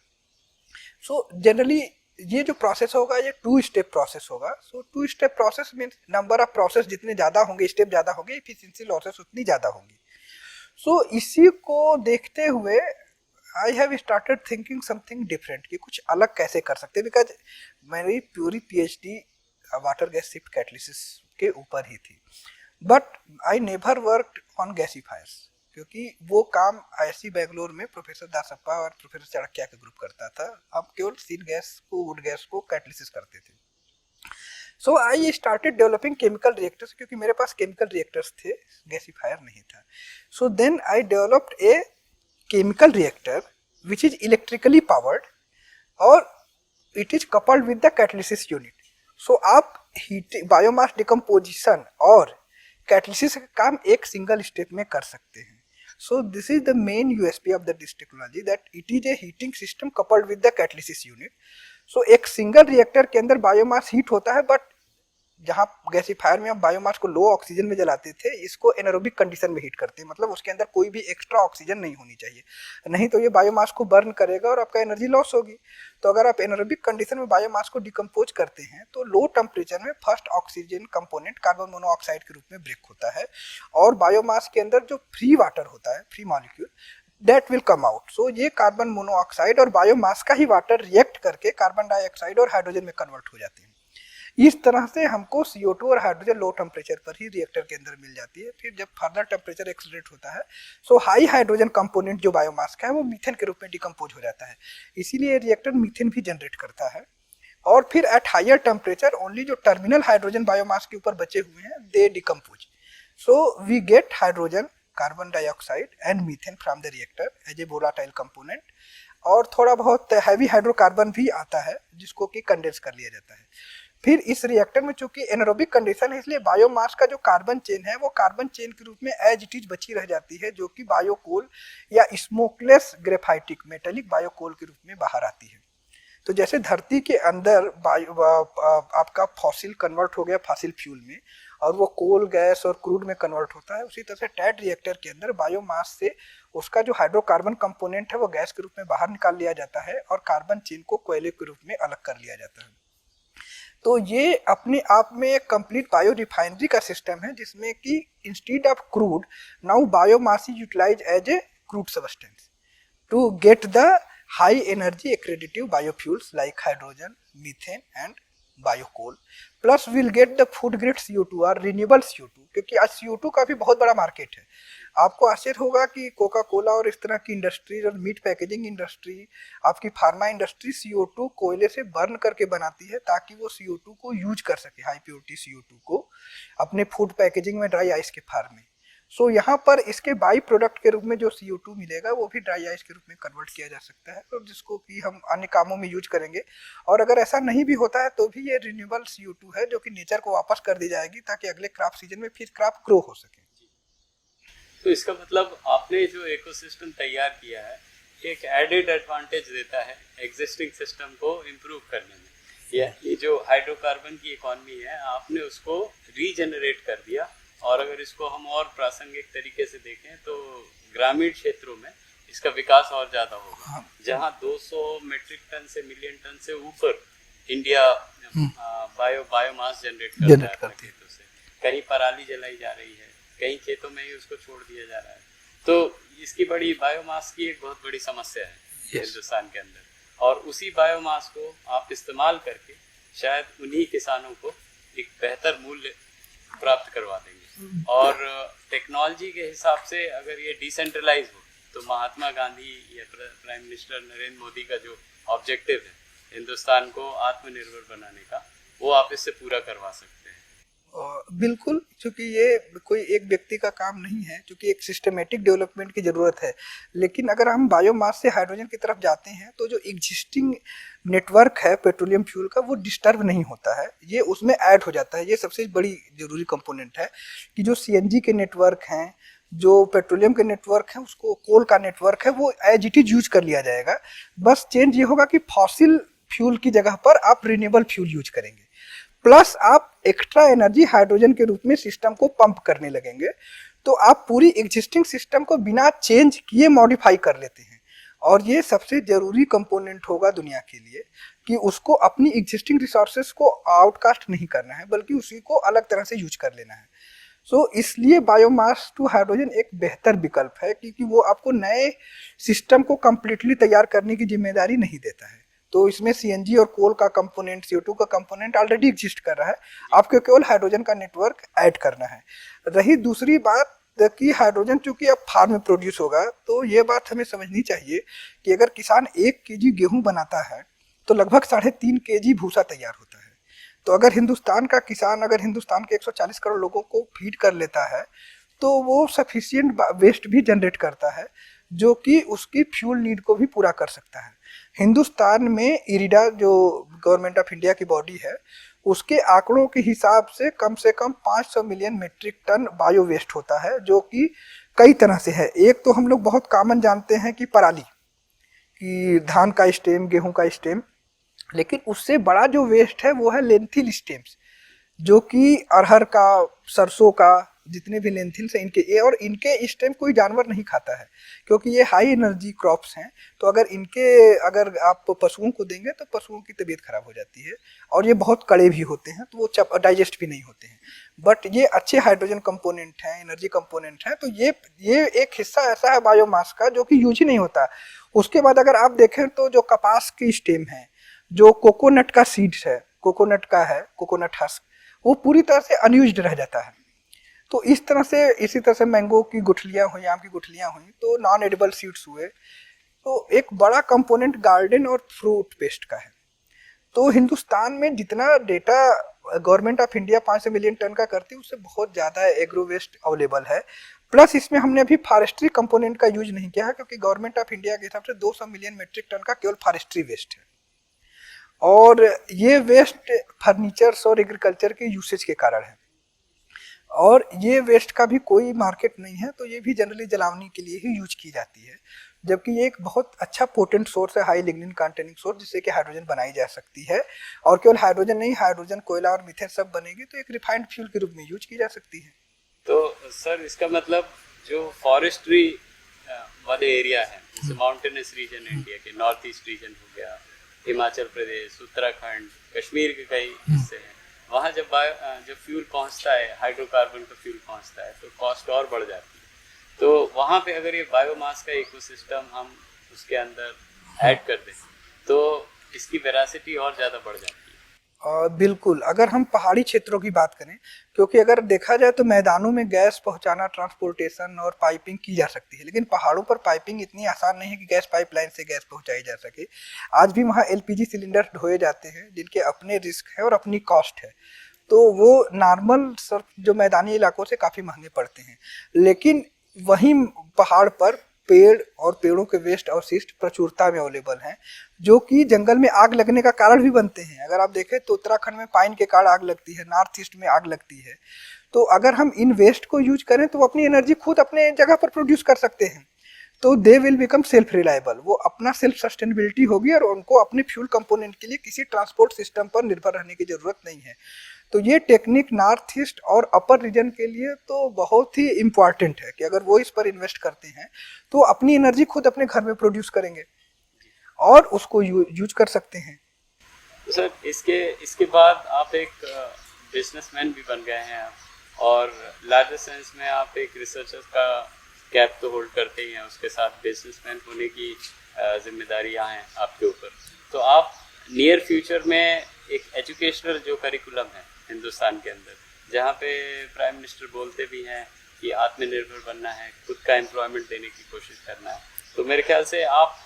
So generally ये जो प्रोसेस होगा ये 2 स्टेप प्रोसेस होगा। सो 2 step process means number of process जितने ज़्यादा होंगे, स्टेप ज़्यादा होंगे, इफिशिएंसी लॉसेस उतनी ज़्यादा होंगी। सो इसी को देखते हुए I have started thinking something different, कि कुछ अलग कैसे कर सकते हैं, बिकॉज मेरी पूरी PhD water gas shift catalysis के ऊपर ही थी, but I never worked on gasifiers, क्योंकि वो काम IISc बेंगलोर में प्रोफेसर दासप्पा और प्रोफेसर चाणक्य का ग्रुप करता था। हम केवल सीन गैस को, वुड गैस को कैटलिसिस करते थे। So I started developing chemical reactors, क्योंकि मेरे पास केमिकल रिएक्टर्स थे, गैसीफायर नहीं था। So then I developed a chemical reactor which is electrically powered और it is coupled with the catalysis unit. So आप heat, biomass decomposition और catalysis का काम एक सिंगल स्टेप में कर सकते हैं। So this is the main USP of this technology, that it is a heating system coupled with the catalysis unit. So एक सिंगल रिएक्टर के अंदर बायोमास हीट होता है, बट जहाँ गैसीफायर में हम बायोमास को लो ऑक्सीजन में जलाते थे, इसको एनारोबिक कंडीशन में हीट करते हैं, मतलब उसके अंदर कोई भी एक्स्ट्रा ऑक्सीजन नहीं होनी चाहिए, नहीं तो ये बायोमास को बर्न करेगा और आपका एनर्जी लॉस होगी। तो अगर आप एनारोबिक कंडीशन में बायोमास को डिकम्पोज करते हैं तो लो टेम्परेचर में first oxygen component carbon monoxide के रूप में ब्रेक होता है, और बायोमास के अंदर जो फ्री वाटर होता है, free molecule, that will come out. So ये कार्बन मोनोऑक्साइड और बायोमास का ही वाटर रिएक्ट करके कार्बन डाइऑक्साइड और हाइड्रोजन में कन्वर्ट हो जाते हैं। इस तरह से हमको CO2 और हाइड्रोजन लो टेम्परेचर पर ही रिएक्टर के अंदर मिल जाती है। फिर जब फर्दर टेम्परेचर एक्सेलरेट होता है, सो हाई हाइड्रोजन कंपोनेंट जो बायोमास का है वो मीथेन के रूप में डिकम्पोज हो जाता है, इसीलिए रिएक्टर मीथेन भी जनरेट करता है। और फिर एट हायर टेम्परेचर ओनली जो टर्मिनल हाइड्रोजन बायोमास के ऊपर बचे हुए हैं they decompose. So we get hydrogen, carbon dioxide and methane from the reactor as a volatile component, और थोड़ा बहुत हैवी हाइड्रोकार्बन भी आता है जिसको कि कंडेंस कर लिया जाता है। फिर इस रिएक्टर में चूंकि एनारोबिक कंडीशन है, इसलिए बायोमास का जो कार्बन चेन है वो कार्बन चेन के रूप में एज इट इज बची रह जाती है, जो कि बायोकोल या स्मोकलेस ग्रेफाइटिक मेटेलिक बायोकोल के रूप में बाहर आती है। तो जैसे धरती के अंदर आपका फॉसिल कन्वर्ट हो गया फॉसिल फ्यूल में, और वो कोल गैस और क्रूड में कन्वर्ट होता है, उसी तरह से टैट रिएक्टर के अंदर बायोमास से उसका जो हाइड्रोकार्बन कंपोनेंट है वो गैस के रूप में बाहर निकाल लिया जाता है और कार्बन चेन को कोयले के रूप में अलग कर लिया जाता है। तो ये अपने आप में एक कंप्लीट बायो रिफाइनरी का सिस्टम है, जिसमें कि instead of crude now biomass is utilise as a crude substance to get the high energy accretive biofuels like hydrogen, methane and biocoal. Plus we'll get the food grade CO2 और renewable CO2, क्योंकि आज CO2 का भी बहुत बड़ा market है। आपको आश्चर्य होगा कि कोका कोला और इस तरह की इंडस्ट्रीज और मीट पैकेजिंग इंडस्ट्री, आपकी फार्मा इंडस्ट्री CO2 कोयले से बर्न करके बनाती है ताकि वो CO2 को यूज कर सके, हाई प्योरिटी CO2 को अपने फूड पैकेजिंग में ड्राई आइस के फार्म में। सो यहाँ पर इसके बाई प्रोडक्ट के रूप में जो CO2 मिलेगा वो भी ड्राई आइस के रूप में कन्वर्ट किया जा सकता है, और जिसको कि हम अन्य कामों में यूज करेंगे। और अगर ऐसा नहीं भी होता है तो भी ये रिन्यूएबल CO2 है जो कि नेचर को वापस कर दी जाएगी ताकि अगले क्रॉप सीजन में फिर क्रॉप ग्रो हो सके। तो इसका मतलब आपने जो इकोसिस्टम तैयार किया है एक एडेड एडवांटेज देता है एग्जिस्टिंग सिस्टम को इम्प्रूव करने में। ये जो हाइड्रोकार्बन की इकोनॉमी है आपने उसको रीजनरेट कर दिया, और अगर इसको हम और प्रासंगिक तरीके से देखें तो ग्रामीण क्षेत्रों में इसका विकास और ज़्यादा होगा। जहां 200 मेट्रिक टन से मिलियन टन से ऊपर इंडिया बायोमास जनरेट करता है खेतों से, कहीं पराली जलाई जा रही है, कहीं खेतों में ही उसको छोड़ दिया जा रहा है। तो इसकी बड़ी बायोमास की एक बहुत बड़ी समस्या है हिंदुस्तान के अंदर, और उसी बायोमास को आप इस्तेमाल करके शायद उन्हीं किसानों को एक बेहतर मूल्य प्राप्त करवा देंगे। और टेक्नोलॉजी के हिसाब से अगर ये डिसेंट्रलाइज हो तो महात्मा गांधी या प्राइम मिनिस्टर नरेंद्र मोदी का जो ऑब्जेक्टिव है हिंदुस्तान को आत्मनिर्भर बनाने का, वो आप इससे पूरा करवा सकते हैं। बिल्कुल, क्योंकि ये कोई एक व्यक्ति का काम नहीं है, क्योंकि एक सिस्टमेटिक डेवलपमेंट की ज़रूरत है। लेकिन अगर हम बायोमास से हाइड्रोजन की तरफ जाते हैं तो जो एग्जिस्टिंग नेटवर्क है पेट्रोलियम फ्यूल का वो डिस्टर्ब नहीं होता है, ये उसमें ऐड हो जाता है। ये सबसे बड़ी ज़रूरी कंपोनेंट है कि जो CNG के नेटवर्क हैं, जो पेट्रोलियम के नेटवर्क हैं, उसको कोल का नेटवर्क है, वो एज इट इज यूज कर लिया जाएगा। बस चेंज ये होगा कि फॉसिल फ्यूल की जगह पर आप रिन्यूएबल फ्यूल यूज करेंगे, प्लस आप एक्स्ट्रा एनर्जी हाइड्रोजन के रूप में सिस्टम को पंप करने लगेंगे। तो आप पूरी एग्जिस्टिंग सिस्टम को बिना चेंज किए मॉडिफाई कर लेते हैं, और ये सबसे जरूरी कंपोनेंट होगा दुनिया के लिए कि उसको अपनी एग्जिस्टिंग रिसोर्सेज को आउटकास्ट नहीं करना है, बल्कि उसी को अलग तरह से यूज कर लेना है। सो इसलिए बायोमास टू हाइड्रोजन एक बेहतर विकल्प है, क्योंकि वो आपको नए सिस्टम को कम्प्लीटली तैयार करने की जिम्मेदारी नहीं देता है। तो इसमें CNG और कोल का कंपोनेंट, CO2 का कंपोनेंट ऑलरेडी एग्जिस्ट कर रहा है, आपको केवल हाइड्रोजन का नेटवर्क ऐड करना है। रही दूसरी बात कि हाइड्रोजन चूंकि अब फार्म में प्रोड्यूस होगा, तो ये बात हमें समझनी चाहिए कि अगर किसान 1 kg गेहूं बनाता है तो लगभग 3.5 kg भूसा तैयार होता है। तो अगर हिंदुस्तान का किसान अगर हिंदुस्तान के 140 करोड़ लोगों को फीड कर लेता है तो वो सफिशिएंट वेस्ट भी जनरेट करता है, जो कि उसकी फ्यूल नीड को भी पूरा कर सकता है। हिंदुस्तान में इरिडा जो गवर्नमेंट ऑफ इंडिया की बॉडी है, उसके आंकड़ों के हिसाब से कम 500 million metric ton bio waste होता है, जो कि कई तरह से है। एक तो हम लोग बहुत कॉमन जानते हैं कि पराली, कि धान का स्टेम, गेहूं का स्टेम, लेकिन उससे बड़ा जो वेस्ट है वो है लेंथिल स्टेम्स, जो कि अरहर का, सरसों का, जितने भी लेंथिल्स हैं इनके स्टेम कोई जानवर नहीं खाता है, क्योंकि ये हाई एनर्जी क्रॉप्स हैं। तो अगर आप पशुओं को देंगे तो पशुओं की तबीयत खराब हो जाती है, और ये बहुत कड़े भी होते हैं, तो वो डाइजेस्ट भी नहीं होते हैं। बट ये अच्छे हाइड्रोजन कंपोनेंट हैं, एनर्जी कंपोनेंट हैं। तो ये एक हिस्सा ऐसा है बायोमास का जो कि यूज ही नहीं होता। उसके बाद अगर आप देखें तो जो कपास की स्टेम है, जो कोकोनट का सीड्स है, कोकोनट हस्क, वो पूरी तरह से अनयूज्ड रह जाता है। तो इसी तरह से मैंगो की गुठलियां हुई, आम की गुठलियां हुई, तो नॉन एडिबल सीड्स हुए। तो एक बड़ा कंपोनेंट गार्डन और फ्रूट पेस्ट का है। तो हिंदुस्तान में जितना data government of India 500 million ton का करती है, उससे बहुत ज़्यादा एग्रो वेस्ट अवेलेबल है। प्लस इसमें हमने अभी फॉरेस्ट्री कंपोनेंट का यूज नहीं किया है, क्योंकि गवर्नमेंट ऑफ इंडिया के हिसाब से 200 मिलियन मेट्रिक टन का केवल फॉरेस्ट्री वेस्ट है, और ये वेस्ट फर्नीचर्स और एग्रीकल्चर के यूसेज के कारण है, और ये वेस्ट का भी कोई मार्केट नहीं है। तो ये भी जनरली जलावनी के लिए ही यूज की जाती है, जबकि ये एक बहुत अच्छा पोटेंट सोर्स है, हाई लिग्निन कंटेनिंग सोर्स, जिससे कि हाइड्रोजन बनाई जा सकती है। और केवल हाइड्रोजन नहीं, हाइड्रोजन, कोयला और मीथेन सब बनेगी तो एक रिफाइंड फ्यूल के रूप में यूज की जा सकती है। तो सर इसका मतलब जो फॉरेस्ट्री वाले एरिया है, जैसे माउंटेनस रीजन इंडिया के, नॉर्थ ईस्ट रीजन हो गया, हिमाचल प्रदेश, उत्तराखंड, कश्मीर के कई हिस्से हैं, वहाँ जब फ्यूल पहुँचता है, हाइड्रोकार्बन का फ्यूल पहुँचता है, तो कॉस्ट और बढ़ जाती है। तो वहाँ पे अगर ये बायोमास का इकोसिस्टम हम उसके अंदर ऐड कर दें तो इसकी वेरासिटी और ज़्यादा बढ़ जाती है। बिल्कुल, अगर हम पहाड़ी क्षेत्रों की बात करें, क्योंकि अगर देखा जाए तो मैदानों में गैस पहुंचाना, ट्रांसपोर्टेशन और पाइपिंग की जा सकती है, लेकिन पहाड़ों पर पाइपिंग इतनी आसान नहीं है कि गैस पाइपलाइन से गैस पहुंचाई जा सके। आज भी वहाँ एलपीजी सिलेंडर ढोए जाते हैं जिनके अपने रिस्क है और अपनी कॉस्ट है, तो वो नॉर्मल सर जो मैदानी इलाकों से काफ़ी महंगे पड़ते हैं। लेकिन वहीं पहाड़ पर पेड़ और पेड़ों के वेस्ट अवशिष्ट प्रचुरता में अवेलेबल हैं, जो कि जंगल में आग लगने का कारण भी बनते हैं। अगर आप देखें तो उत्तराखंड में पाइन के कारण आग लगती है, नॉर्थ ईस्ट में आग लगती है। तो अगर हम इन वेस्ट को यूज करें तो वो अपनी एनर्जी खुद अपने जगह पर प्रोड्यूस कर सकते हैं, तो they will become self reliable. वो अपना सेल्फ सस्टेनेबिलिटी होगी और उनको अपने फ्यूल कंपोनेंट के लिए किसी ट्रांसपोर्ट सिस्टम पर निर्भर रहने की जरूरत नहीं है। तो ये टेक्निक नॉर्थ ईस्ट और अपर रीजन के लिए तो बहुत ही इम्पॉर्टेंट है कि अगर वो इस पर इन्वेस्ट करते हैं तो अपनी एनर्जी खुद अपने घर में प्रोड्यूस करेंगे और उसको यूज कर सकते हैं। सर इसके बाद आप एक बिजनेसमैन भी बन गए हैं और लार्जर सेंस में आप एक रिसर्चर का कैप तो होल्ड करते ही हैं, उसके साथ बिजनेसमैन होने की जिम्मेदारियां हैं आपके ऊपर। तो आप नियर फ्यूचर में एक एजुकेशनल जो करिकुलम है हिंदुस्तान के अंदर, जहाँ पे प्राइम मिनिस्टर बोलते भी हैं कि आत्मनिर्भर बनना है, खुद का एम्प्लॉयमेंट देने की कोशिश करना है, तो मेरे ख्याल से आप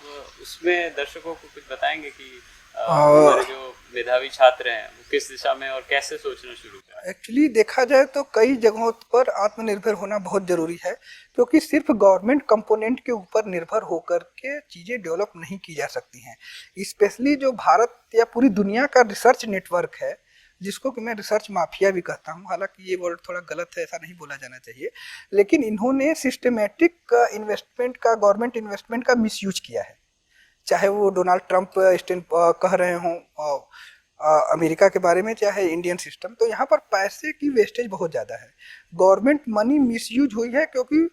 उसमें दर्शकों को कुछ बताएंगे कि हमारे जो मेधावी छात्र हैं वो किस दिशा में और कैसे सोचना शुरू करें। एक्चुअली देखा जाए तो कई जगहों पर आत्मनिर्भर होना बहुत जरूरी है, क्योंकि सिर्फ गवर्नमेंट कंपोनेंट के ऊपर निर्भर होकर के चीज़ें डेवलप नहीं की जा सकती हैं। स्पेशली जो भारत या पूरी दुनिया का रिसर्च नेटवर्क है, जिसको कि मैं रिसर्च माफिया भी कहता हूँ, हालांकि ये वर्ड थोड़ा गलत है, ऐसा नहीं बोला जाना चाहिए, लेकिन इन्होंने सिस्टमेटिक इन्वेस्टमेंट का, गवर्नमेंट इन्वेस्टमेंट का मिसयूज किया है। चाहे वो डोनाल्ड ट्रंप कह रहे हों अमेरिका के बारे में, चाहे इंडियन सिस्टम, तो यहाँ पर पैसे की वेस्टेज बहुत ज़्यादा है। गवर्नमेंट मनी मिसयूज हुई है क्योंकि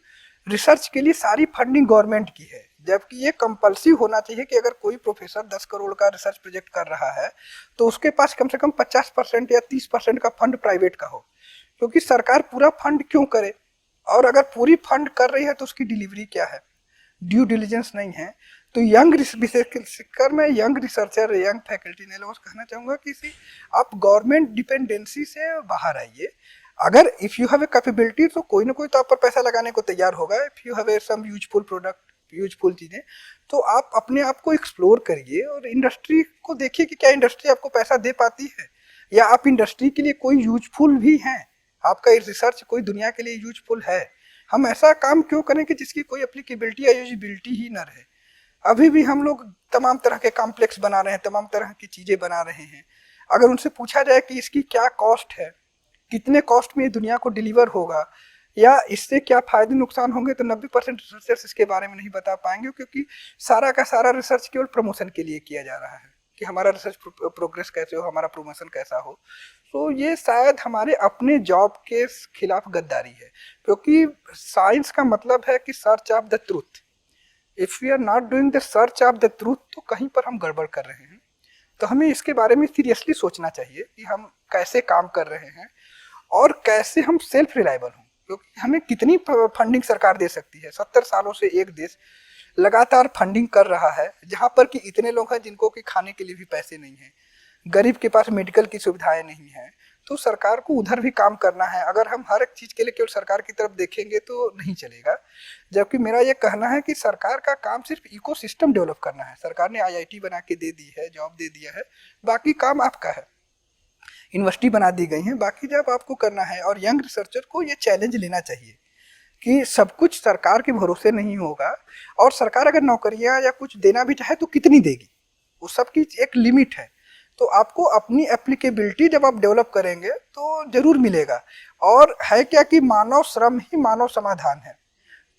रिसर्च के लिए सारी फंडिंग गवर्नमेंट की है, जबकि ये कंपल्सिव होना चाहिए कि अगर कोई प्रोफेसर 10 करोड़ का रिसर्च प्रोजेक्ट कर रहा है तो उसके पास कम से कम 50% या 30% का फंड प्राइवेट का हो, क्योंकि सरकार पूरा फंड क्यों करे, और अगर पूरी फंड कर रही है तो उसकी डिलीवरी क्या है, ड्यू डिलीजेंस नहीं है। तो यंग रिसर्चर, यंग फैकल्टी ने लोगों से कहना चाहूँगा कि आप गवर्नमेंट डिपेंडेंसी से बाहर आइए। अगर if you have A capability तो कोई ना कोई तो आप पर पैसा लगाने को तैयार होगा। If you have a some useful product, useful चीज़ें, तो आप अपने आप को एक्सप्लोर करिए और इंडस्ट्री को देखिए कि क्या इंडस्ट्री आपको पैसा दे पाती है, या आप इंडस्ट्री के लिए कोई यूजफुल भी हैं, आपका रिसर्च कोई दुनिया के लिए यूजफुल है। हम ऐसा काम क्यों करें कि जिसकी कोई एप्लीकेबिलिटी या यूजिबिलिटी ही न रहे। अभी भी हम लोग तमाम तरह के कॉम्प्लेक्स बना रहे हैं, तमाम तरह की चीज़ें बना रहे हैं। अगर उनसे पूछा जाए कि इसकी क्या कॉस्ट है, कितने कॉस्ट में ये दुनिया को डिलीवर होगा, या इससे क्या फ़ायदे नुकसान होंगे, तो 90% रिसर्चर्स इसके बारे में नहीं बता पाएंगे, क्योंकि सारा का सारा रिसर्च केवल प्रमोशन के लिए किया जा रहा है कि हमारा रिसर्च प्रोग्रेस कैसे हो, हमारा प्रमोशन कैसा हो। तो ये शायद हमारे अपने जॉब के खिलाफ गद्दारी है, क्योंकि साइंस का मतलब है कि search of the truth. If we are not doing the search of the truth, तो कहीं पर हम गड़बड़ कर रहे हैं। तो हमें इसके बारे में सीरियसली सोचना चाहिए कि हम कैसे काम कर रहे हैं और कैसे हम सेल्फ रिलायबल हों, क्योंकि हमें कितनी फंडिंग सरकार दे सकती है। 70 सालों से एक देश लगातार फंडिंग कर रहा है, जहाँ पर कि इतने लोग हैं जिनको कि खाने के लिए भी पैसे नहीं हैं, गरीब के पास मेडिकल की सुविधाएं नहीं हैं। तो सरकार को उधर भी काम करना है। अगर हम हर एक चीज़ के लिए केवल सरकार की तरफ देखेंगे तो नहीं चलेगा। जबकि मेरा ये कहना है कि सरकार का काम सिर्फ इकोसिस्टम डेवलप करना है। सरकार ने आईआईटी बना के दे दी है, जॉब दे दिया है, बाकी काम आपका है। यूनिवर्सिटी बना दी गई है, बाकी जब आपको करना है। और यंग रिसर्चर को ये चैलेंज लेना चाहिए कि सब कुछ सरकार के भरोसे नहीं होगा, और सरकार अगर नौकरियां या कुछ देना भी चाहे तो कितनी देगी, उस सब की एक लिमिट है। तो आपको अपनी एप्लीकेबिलिटी जब आप डेवलप करेंगे तो जरूर मिलेगा। और है क्या कि मानव श्रम ही मानव समाधान है।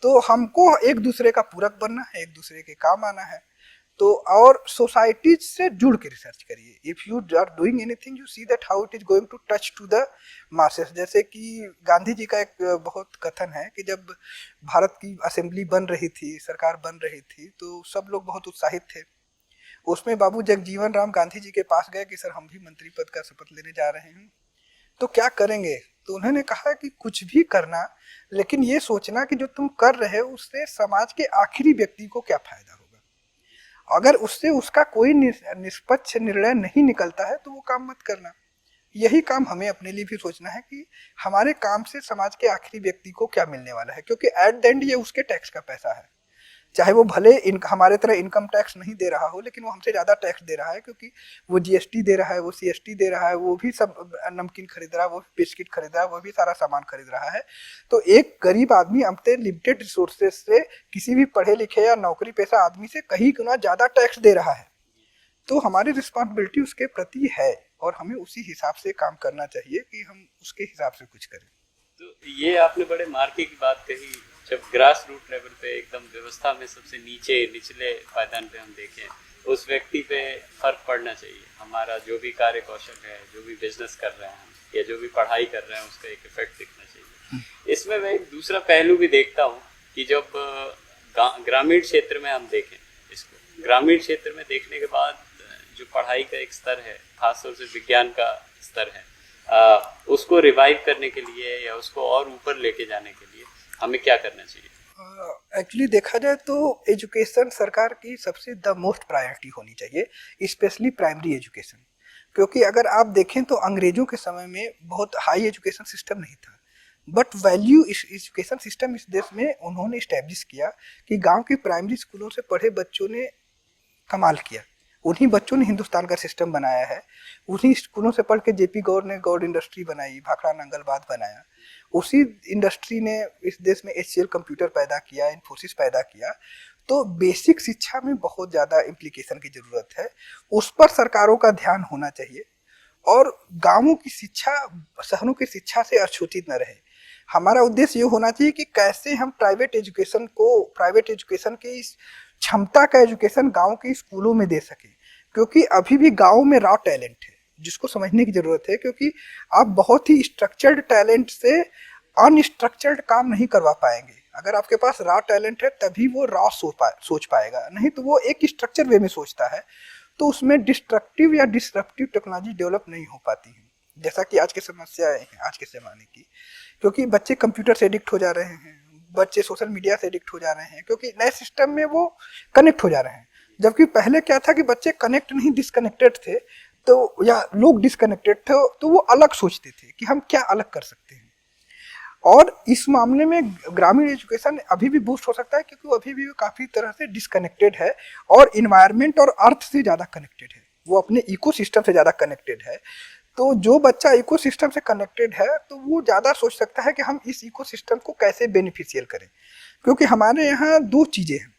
तो हमको एक दूसरे का पूरक बनना है, एक दूसरे के काम आना है। तो और सोसाइटी से जुड़ के रिसर्च करिए। If you are doing anything you see that how it is going to touch to the masses. जैसे कि गांधी जी का एक बहुत कथन है कि जब भारत की असेंबली बन रही थी, सरकार बन रही थी, तो सब लोग बहुत उत्साहित थे। उसमें बाबू जगजीवन राम गांधी जी के पास गए कि सर हम भी मंत्री पद का शपथ लेने जा रहे हैं, तो क्या करेंगे? तो उन्होंने कहा कि कुछ भी करना, लेकिन ये सोचना कि जो तुम कर रहे हो उससे समाज के आखिरी व्यक्ति को क्या फायदा होगा। अगर उससे उसका कोई निष्पक्ष निर्णय नहीं निकलता है तो वो काम मत करना। यही काम हमें अपने लिए भी सोचना है कि हमारे काम से समाज के आखिरी व्यक्ति को क्या मिलने वाला है, क्योंकि एट द एंड ये उसके टैक्स का पैसा है। चाहे वो भले हमारे तरह इनकम टैक्स नहीं दे रहा हो, लेकिन वो हमसे ज़्यादा टैक्स दे रहा है, क्योंकि वो जीएसटी दे रहा है, वो सीएसटी दे रहा है, वो भी सब नमकीन खरीद रहा है, वो भी बिस्किट खरीद रहा है, वो भी सारा सामान खरीद रहा है। तो एक गरीब आदमी अपने लिमिटेड रिसोर्सेज से किसी भी पढ़े लिखे या नौकरी पेशा आदमी से कहीं गुना ज़्यादा टैक्स दे रहा है। तो हमारी रिस्पॉन्सिबिलिटी उसके प्रति है और हमें उसी हिसाब से काम करना चाहिए कि हम उसके हिसाब से कुछ करें। तो ये आपने बड़े मार्के की बात कही। जब ग्रास रूट लेवल पे एकदम व्यवस्था में सबसे निचले पायदान पे हम देखें, उस व्यक्ति पे फर्क पड़ना चाहिए। हमारा जो भी कार्य कौशल है, जो भी बिजनेस कर रहे हैं या जो भी पढ़ाई कर रहे हैं, उसका एक इफेक्ट दिखना चाहिए। इसमें मैं एक दूसरा पहलू भी देखता हूँ कि जब ग्रामीण क्षेत्र में हम देखें इसको, ग्रामीण क्षेत्र में देखने के बाद जो पढ़ाई का एक स्तर है, खासतौर से विज्ञान का स्तर है, उसको रिवाइव करने के लिए या उसको और ऊपर लेके जाने के लिए हमें क्या करना चाहिए? एक्चुअली देखा जाए तो एजुकेशन सरकार की सबसे द मोस्ट प्रायोरिटी होनी चाहिए, स्पेशली प्राइमरी एजुकेशन। क्योंकि अगर आप देखें तो अंग्रेजों के समय में बहुत हाई एजुकेशन सिस्टम नहीं था, बट वैल्यू एजुकेशन सिस्टम इस देश में उन्होंने इस्टेब्लिश किया कि गांव के प्राइमरी स्कूलों से पढ़े बच्चों ने कमाल किया। उन्हीं बच्चों ने हिंदुस्तान का सिस्टम बनाया है। उन्हीं स्कूलों से पढ़ के जेपी गौर ने गौड़ इंडस्ट्री बनाई, भाखड़ा नंगलबाद बनाया। उसी इंडस्ट्री ने इस देश में एचसीएल कंप्यूटर पैदा किया, इन्फोसिस पैदा किया। तो बेसिक शिक्षा में बहुत ज़्यादा इम्प्लीकेशन की ज़रूरत है, उस पर सरकारों का ध्यान होना चाहिए। और गाँवों की शिक्षा शहरों की शिक्षा से अछूतित न रहे। हमारा उद्देश्य ये होना चाहिए कि कैसे हम प्राइवेट एजुकेशन की इस क्षमता का एजुकेशन गांव के स्कूलों में दे सकें। क्योंकि अभी भी गांव में रॉ टैलेंट है जिसको समझने की जरूरत है, क्योंकि आप बहुत ही स्ट्रक्चर्ड टैलेंट से अनस्ट्रक्चर्ड काम नहीं करवा पाएंगे। अगर आपके पास रॉ टैलेंट है तभी वो रॉ सोच पाएगा, नहीं तो वो एक स्ट्रक्चर वे में सोचता है, तो उसमें डिस्ट्रक्टिव या डिसरप्टिव टेक्नोलॉजी डेवलप नहीं हो पाती है, जैसा कि आज की समस्याएं हैं आज के ज़माने की। क्योंकि बच्चे कंप्यूटर से एडिक्ट हो जा रहे हैं, बच्चे सोशल मीडिया से एडिक्ट हो जा रहे हैं, क्योंकि नए सिस्टम में वो कनेक्ट हो जा रहे हैं। जबकि पहले क्या था कि बच्चे कनेक्ट नहीं डिस्कनेक्टेड थे, तो या लोग डिस्कनेक्टेड थे, तो वो अलग सोचते थे कि हम क्या अलग कर सकते हैं। और इस मामले में ग्रामीण एजुकेशन अभी भी बूस्ट हो सकता है, क्योंकि वो अभी भी काफ़ी तरह से डिस्कनेक्टेड है और इन्वायरमेंट और अर्थ से ज़्यादा कनेक्टेड है, वो अपने इकोसिस्टम से ज़्यादा कनेक्टेड है। तो जो बच्चा इकोसिस्टम से कनेक्टेड है तो वो ज़्यादा सोच सकता है कि हम इस इकोसिस्टम को कैसे बेनिफिशियल करें। क्योंकि हमारे यहाँ दो चीज़ें हैं,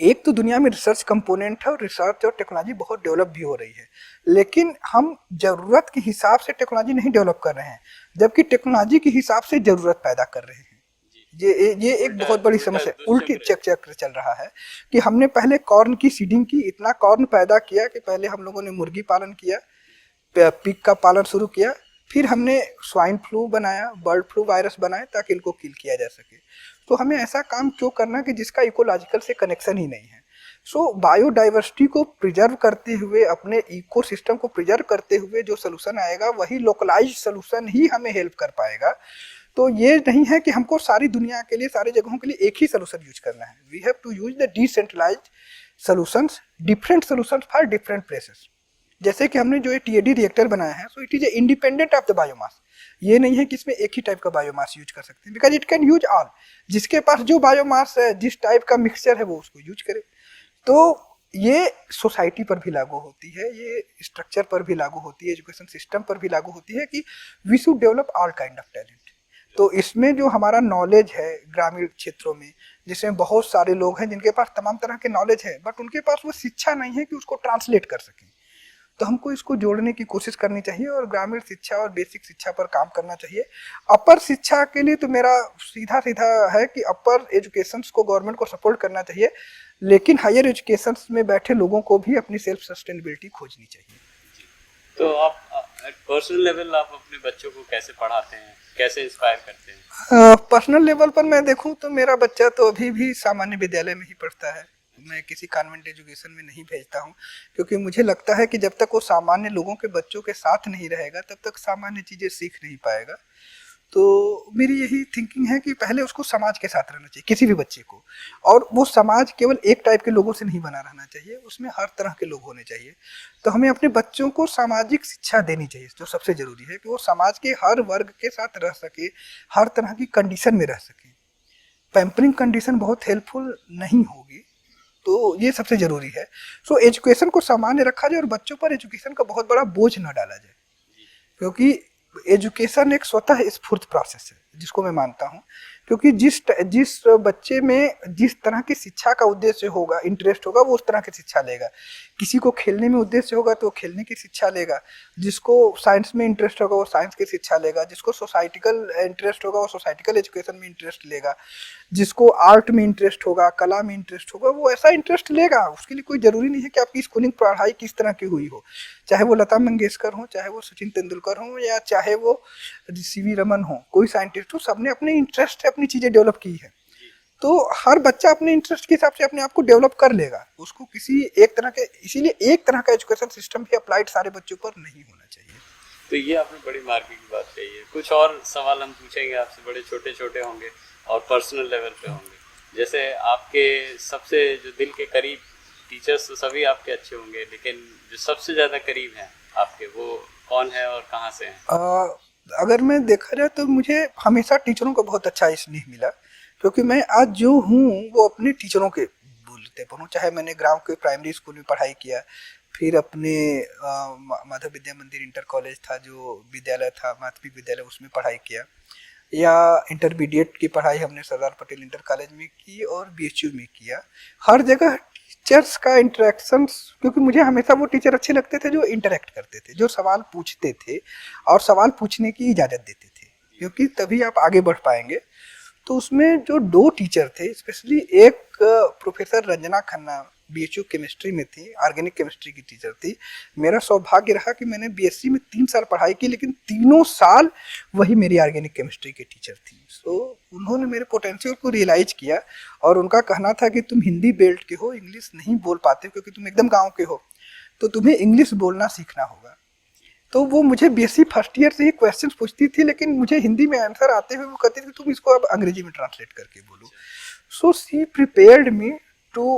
एक तो दुनिया में रिसर्च कंपोनेंट है और रिसर्च और टेक्नोलॉजी बहुत डेवलप भी हो रही है, लेकिन हम ज़रूरत के हिसाब से टेक्नोलॉजी नहीं डेवलप कर रहे हैं, जबकि टेक्नोलॉजी के हिसाब से ज़रूरत पैदा कर रहे हैं। ये एक बहुत बड़ी समस्या, उल्टी चक्र चल रहा है कि हमने पहले कॉर्न की सीडिंग की, इतना कॉर्न पैदा किया कि पहले हम लोगों ने मुर्गी पालन किया, पिग का पालन शुरू किया, फिर हमने स्वाइन फ्लू बनाया, बर्ड फ्लू वायरस बनाए ताकि इनको किल किया जा सके। तो हमें ऐसा काम क्यों करना कि जिसका इकोलॉजिकल से कनेक्शन ही नहीं है। सो बायोडाइवर्सिटी को प्रिजर्व करते हुए, अपने इकोसिस्टम को प्रिजर्व करते हुए जो सोल्यूशन आएगा वही लोकलाइज सोल्यूशन ही हमें हेल्प कर पाएगा। तो ये नहीं है कि हमको सारी दुनिया के लिए, सारी जगहों के लिए एक ही सोल्यूशन यूज करना है। We have to use the decentralised solutions, different solutions for different places. जैसे कि हमने जो ये टीएडी रिएक्टर बनाया है, so it is independent of the biomass. ये नहीं है कि इसमें एक ही टाइप का बायोमास यूज कर सकते हैं, because it can use all. जिसके पास जो बायोमास है, जिस टाइप का मिक्सचर है, वो उसको यूज करे। तो ये सोसाइटी पर भी लागू होती है, ये स्ट्रक्चर पर भी लागू होती है, एजुकेशन सिस्टम पर भी लागू होती है कि we should develop all kind of talent. तो इसमें जो हमारा नॉलेज है ग्रामीण क्षेत्रों में, जिसमें बहुत सारे लोग हैं जिनके पास तमाम तरह के नॉलेज है, बट उनके पास वो शिक्षा नहीं है कि उसको ट्रांसलेट कर सकें। तो हमको इसको जोड़ने की कोशिश करनी चाहिए और ग्रामीण शिक्षा और बेसिक शिक्षा पर काम करना चाहिए। अपर शिक्षा के लिए तो मेरा सीधा सीधा है कि अपर एजुकेशन को गवर्नमेंट को सपोर्ट करना चाहिए, लेकिन हायर एजुकेशन में बैठे लोगों को भी अपनी सेल्फ सस्टेनेबिलिटी खोजनी चाहिए। तो आप पर्सनल लेवल आप अपने बच्चों को कैसे पढ़ाते हैं, कैसे इंस्पायर करते हैं? पर्सनल लेवल पर मैं देखूं तो मेरा बच्चा तो अभी भी सामान्य विद्यालय में ही पढ़ता है। मैं किसी कॉन्वेंट एजुकेशन में नहीं भेजता हूं, क्योंकि मुझे लगता है कि जब तक वो सामान्य लोगों के बच्चों के साथ नहीं रहेगा तब तक सामान्य चीज़ें सीख नहीं पाएगा। तो मेरी यही थिंकिंग है कि पहले उसको समाज के साथ रहना चाहिए, किसी भी बच्चे को, और वो समाज केवल एक टाइप के लोगों से नहीं बना रहना चाहिए, उसमें हर तरह के लोग होने चाहिए। तो हमें अपने बच्चों को सामाजिक शिक्षा देनी चाहिए, जो सबसे जरूरी है कि वो समाज के हर वर्ग के साथ रह सके, हर तरह की कंडीशन में रह सके। पैम्परिंग कंडीशन बहुत हेल्पफुल नहीं होगी, तो ये सबसे जरूरी है। सो एजुकेशन को सामान्य रखा जाए और बच्चों पर एजुकेशन का बहुत बड़ा बोझ न डाला जाए, क्योंकि एजुकेशन एक स्वतः स्फूर्त प्रोसेस है जिसको मैं मानता हूँ। क्योंकि जिस बच्चे में जिस तरह की शिक्षा का उद्देश्य होगा, इंटरेस्ट होगा, वो उस तरह की शिक्षा लेगा। किसी को खेलने में उद्देश्य होगा तो वो खेलने की शिक्षा लेगा, जिसको साइंस में इंटरेस्ट होगा वो साइंस की शिक्षा लेगा, जिसको सोसाइटिकल इंटरेस्ट होगा वो सोसाइटिकल एजुकेशन में इंटरेस्ट लेगा, जिसको आर्ट में इंटरेस्ट होगा, कला में इंटरेस्ट होगा, वो ऐसा इंटरेस्ट लेगा। उसके लिए कोई ज़रूरी नहीं है कि आपकी स्कूलिंग पढ़ाई किस तरह की हुई हो, चाहे वो लता मंगेशकर हो, चाहे वो सचिन तेंदुलकर हो, या चाहे वो सीवी रमन हो, कोई साइंटिस्ट हो, सबने अपने इंटरेस्ट से अपनी चीज़ें डेवलप की है। तो हर बच्चा अपने इंटरेस्ट के हिसाब से अपने आप को डेवलप कर लेगा। उसको किसी एक तरह के, इसीलिए एक तरह का एजुकेशन सिस्टम भी अप्लाइड सारे बच्चों पर नहीं होना चाहिए। तो ये आपने बड़ी मार्केट की बात कही है। कुछ और सवाल हम पूछेंगे आपसे, बड़े छोटे छोटे होंगे और पर्सनल लेवल पे होंगे। जैसे आपके सबसे जो दिल के करीब टीचर्स तो सभी आपके अच्छे होंगे, लेकिन जो सबसे ज़्यादा करीब हैं आपके वो कौन है और कहाँ से हैं? अगर मैं देखा जाए तो मुझे हमेशा टीचरों का बहुत अच्छा स्नेह मिला, क्योंकि मैं आज जो हूँ वो अपने टीचरों के बोलते पर हूँ। चाहे मैंने गांव के प्राइमरी स्कूल में पढ़ाई किया, फिर अपने माधव विद्या मंदिर इंटर कॉलेज था जो विद्यालय था, माध्यमिक विद्यालय, उसमें पढ़ाई किया, या इंटरमीडिएट की पढ़ाई हमने सरदार पटेल इंटर कॉलेज में की और बीएचयू में किया। हर जगह टीचर्स का इंटरेक्शन, क्योंकि मुझे हमेशा वो टीचर अच्छे लगते थे जो इंटरेक्ट करते थे, जो सवाल पूछते थे और सवाल पूछने की इजाज़त देते थे, क्योंकि तभी आप आगे बढ़ पाएंगे। तो उसमें जो दो टीचर थे, स्पेशली एक professor Ranjana Khanna BHU chemistry में थी, ऑर्गेनिक केमिस्ट्री की टीचर थी। मेरा सौभाग्य रहा कि मैंने बीएससी में 3 साल पढ़ाई की, लेकिन तीनों साल वही मेरी ऑर्गेनिक केमिस्ट्री की टीचर थी। सो उन्होंने मेरे पोटेंशियल को रियलाइज किया, और उनका कहना था कि तुम हिंदी बेल्ट के हो, इंग्लिश नहीं बोल पाते क्योंकि तुम एकदम गाँव के हो, तो तुम्हें इंग्लिश बोलना सीखना होगा। तो वो मुझे बीएससी फर्स्ट ईयर से ही क्वेश्चंस पूछती थी, लेकिन मुझे हिंदी में आंसर आते हुए वो कहती थी तुम इसको अब अंग्रेजी में ट्रांसलेट करके बोलो। So she prepared me to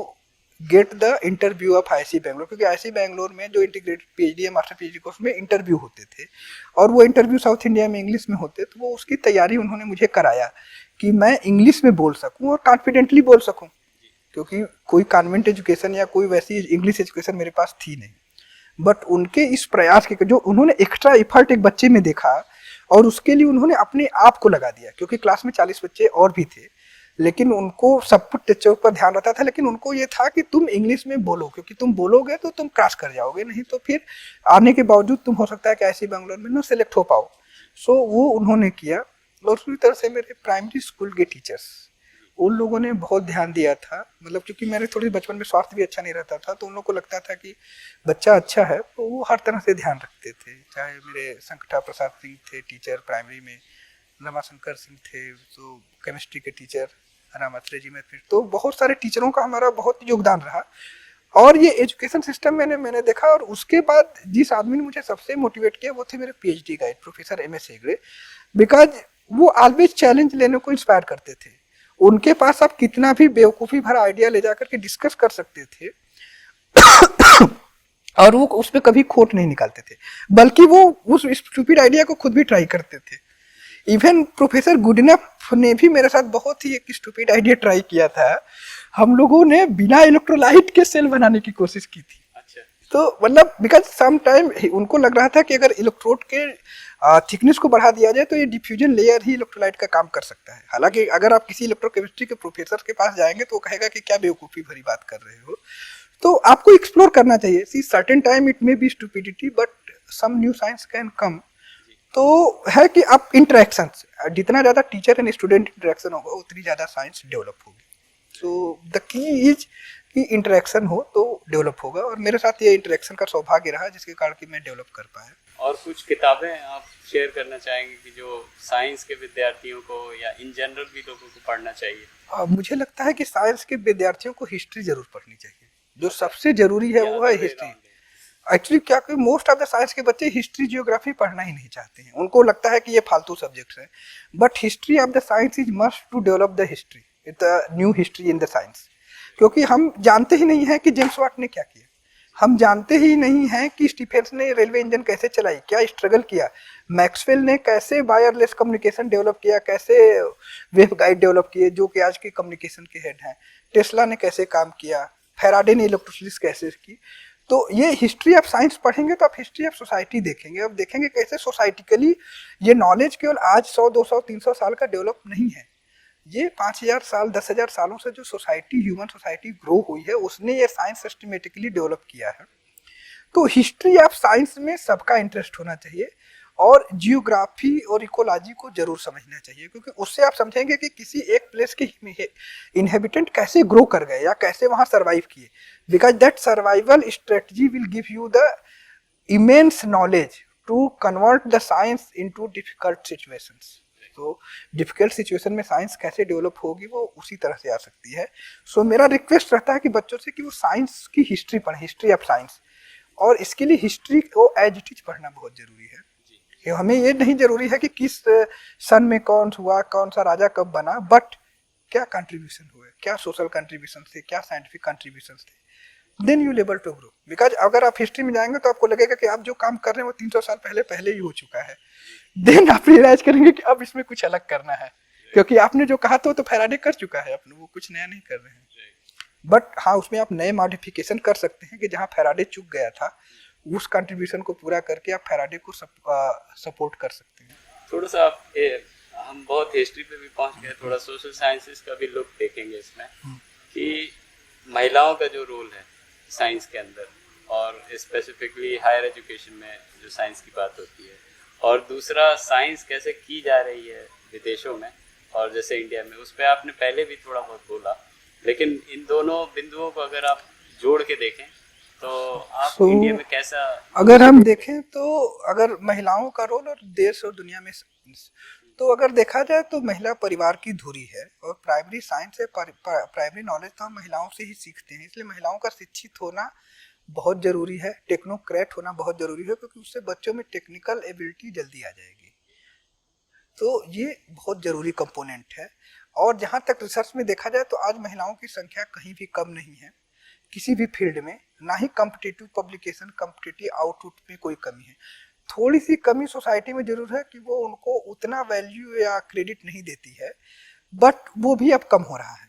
get the interview of IIC Bangalore, क्योंकि आईआईसी बैंगलोर में जो इंटीग्रेटेड पीएचडी या मास्टर पीएचडी कोर्स में इंटरव्यू होते थे, और वो इंटरव्यू साउथ इंडिया में इंग्लिश में होते, तो वो उसकी तैयारी उन्होंने मुझे कराया कि मैं इंग्लिश में बोल सकूँ और कॉन्फिडेंटली बोल सकूँ, क्योंकि कोई कॉन्वेंट एजुकेशन या कोई वैसी इंग्लिश एजुकेशन मेरे पास थी नहीं। बट उनके इस प्रयास के जो उन्होंने एक्स्ट्रा एफर्ट एक बच्चे में देखा, और उसके लिए उन्होंने अपने आप को लगा दिया, क्योंकि क्लास में 40 बच्चे और भी थे, लेकिन उनको सब कुछ टीचर पर ध्यान रहता था, लेकिन उनको ये था कि तुम इंग्लिश में बोलो, क्योंकि तुम बोलोगे तो तुम क्रॉस कर जाओगे, नहीं तो फिर आने के बावजूद तुम हो सकता है कि ऐसी बैंगलोर में ना सेलेक्ट हो पाओ। सो वो उन्होंने किया, और उसी तरह से मेरे प्राइमरी स्कूल के टीचर्स, उन लोगों ने बहुत ध्यान दिया था। मतलब क्योंकि मेरे थोड़ी बचपन में स्वास्थ्य भी अच्छा नहीं रहता था, तो उन लोगों को लगता था कि बच्चा अच्छा है, तो वो हर तरह से ध्यान रखते थे। चाहे मेरे संकटा प्रसाद सिंह थे टीचर प्राइमरी में, रमाशंकर सिंह थे तो केमिस्ट्री के टीचर, रामात्रे जी में, फिर तो बहुत सारे टीचरों का हमारा बहुत योगदान रहा। और ये एजुकेशन सिस्टम मैंने देखा। और उसके बाद जिस आदमी ने मुझे सबसे मोटिवेट किया वो थे मेरे PhD guide professor M S Hegde, because वो ऑलवेज चैलेंज लेने को इंस्पायर करते थे। उनके पास आप कितना भी बेवकूफ़ी भरा आइडिया ले जाकर के डिस्कस कर सकते थे और वो उस पर कभी खोट नहीं निकालते थे, बल्कि वो उस स्टूपिड आइडिया को खुद भी ट्राई करते थे। इवन प्रोफेसर गुडनफ ने भी मेरे साथ बहुत ही एक स्टूपिड आइडिया ट्राई किया था। हम लोगों ने बिना इलेक्ट्रोलाइट के सेल बनाने की कोशिश की थी। अच्छा। तो मतलब बिकॉज सम टाइम उनको लग रहा था कि अगर इलेक्ट्रोड के थिकनेस को बढ़ा दिया जाए तो ये डिफ्यूजन लेयर ही इलेक्ट्रोलाइट का काम कर सकता है। हालांकि अगर आप किसी इलेक्ट्रोकेमिस्ट्री के प्रोफेसर के पास जाएंगे तो वो कहेगा कि क्या बेवकूफ़ी भरी बात कर रहे हो। तो आपको एक्सप्लोर करना चाहिए। See certain time it may be stupidity but some new science can come. तो है कि आप इंटरेक्शन, जितना ज़्यादा टीचर एंड स्टूडेंट इंटरेक्शन होगा उतनी ज़्यादा साइंस डेवलप होगी। सो द की इज कि इंटरेक्शन हो तो डेवलप होगा, और मेरे साथ ये इंटरेक्शन का सौभाग्य रहा जिसके कारण कि मैं डेवलप कर पाया। और कुछ किताबें आप शेयर करना चाहेंगे कि जो साइंस के विद्यार्थियों को या इन जनरल भी लोगों को पढ़ना चाहिए? मुझे लगता है कि साइंस के विद्यार्थियों को हिस्ट्री जरूर पढ़नी चाहिए। जो सबसे जरूरी है वो है हिस्ट्री। एक्चुअली क्या कि मोस्ट ऑफ द साइंस के बच्चे हिस्ट्री जियोग्राफी पढ़ना ही नहीं चाहते हैं, उनको लगता है कि ये फालतू सब्जेक्ट्स हैं। But history of the science is must to develop the history, the new history in the science. क्योंकि हम जानते ही नहीं है कि जेम्स वाट ने क्या किया, हम जानते ही नहीं हैं कि स्टीफेंस ने रेलवे इंजन कैसे चलाई, क्या स्ट्रगल किया, मैक्सवेल ने कैसे वायरलेस कम्युनिकेशन डेवलप किया, कैसे वेव गाइड डेवलप किए जो कि आज के कम्युनिकेशन के हेड हैं, टेस्ला ने कैसे काम किया, फेराडे ने इलेक्ट्रोलिसिस कैसे की। तो ये हिस्ट्री ऑफ साइंस पढ़ेंगे तो आप हिस्ट्री ऑफ सोसाइटी देखेंगे, अब देखेंगे कैसे सोसाइटिकली ये नॉलेज केवल आज 100 200 300 साल का डेवलप नहीं है, ये 5000 साल 10,000 सालों से जो सोसाइटी, ह्यूमन सोसाइटी ग्रो हुई है, उसने ये साइंस सिस्टमेटिकली डेवलप किया है। तो हिस्ट्री ऑफ साइंस में सबका इंटरेस्ट होना चाहिए, और जियोग्राफी और इकोलॉजी को जरूर समझना चाहिए, क्योंकि उससे आप समझेंगे कि किसी एक प्लेस के इनहेबिटेंट कैसे ग्रो कर गए या कैसे वहां सर्वाइव किए, because that survival strategy will give you the immense knowledge to convert the science into difficult situations. तो डिफिकल्ट सिचुएशन में साइंस कैसे डेवलप होगी वो उसी तरह से आ सकती है। सो मेरा रिक्वेस्ट रहता है कि बच्चों से कि वो साइंस की हिस्ट्री पढ़ें, हिस्ट्री ऑफ साइंस, और इसके लिए हिस्ट्री को एज इट इज पढ़ना बहुत जरूरी है। हमें ये नहीं जरूरी है कि किस सन में कौन हुआ, कौन सा राजा कब बना, बट क्या कंट्रीब्यूशन हुए, क्या सोशल कंट्रीब्यूशन थे, क्या साइंटिफिक कंट्रीब्यूशन थे, then you able to grow. Because अगर आप हिस्ट्री में जाएंगे तो आपको लगेगा कि आप जो काम कर रहे हैं वो 300 साल पहले ही हो चुका है, देन आप रियलाइज करेंगे कि अब इसमें कुछ अलग करना है, क्योंकि आपने जो कहा तो फेराडे कर चुका है, अपने वो कुछ नया नहीं कर रहे हैं। बट हाँ, उसमें आप नए मॉडिफिकेशन कर सकते हैं कि जहाँ फेराडे चुक गया था उस कंट्रीब्यूशन को पूरा करके आप फेराडे को सपोर्ट कर सकते हैं। थोड़ा सा हम बहुत हिस्ट्री पे भी पहुंच गए, थोड़ा सोशल साइंसेस का भी लुक देखेंगे इसमें कि महिलाओं का जो रोल है साइंस के अंदर, और स्पेसिफिकली हायर एजुकेशन में जो साइंस की बात होती है, और दूसरा साइंस कैसे की जा रही है विदेशों में और जैसे इंडिया में, उस पर आपने पहले भी थोड़ा बहुत बोला, लेकिन इन दोनों बिंदुओं को अगर आप जोड़ के देखें तो आप इंडिया में कैसा, अगर हम देखें तो अगर महिलाओं का रोल और देश और दुनिया में, तो अगर देखा जाए तो महिला परिवार की धुरी है, और प्राइमरी साइंस है, प्राइमरी नॉलेज तो हम महिलाओं से ही सीखते हैं, इसलिए महिलाओं का शिक्षित होना बहुत जरूरी है, टेक्नोक्रेट होना बहुत जरूरी है, क्योंकि उससे बच्चों में टेक्निकल एबिलिटी जल्दी आ जाएगी। तो ये बहुत जरूरी कंपोनेंट है। और जहाँ तक रिसर्च में देखा जाए तो आज महिलाओं की संख्या कहीं भी कम नहीं है किसी भी फील्ड में, ना ही कॉम्पिटिटिव पब्लिकेशन, कॉम्पिटिटिव आउटपुट में कोई कमी है। थोड़ी सी कमी सोसाइटी में जरूर है कि वो उनको उतना वैल्यू या क्रेडिट नहीं देती है, बट वो भी अब कम हो रहा है।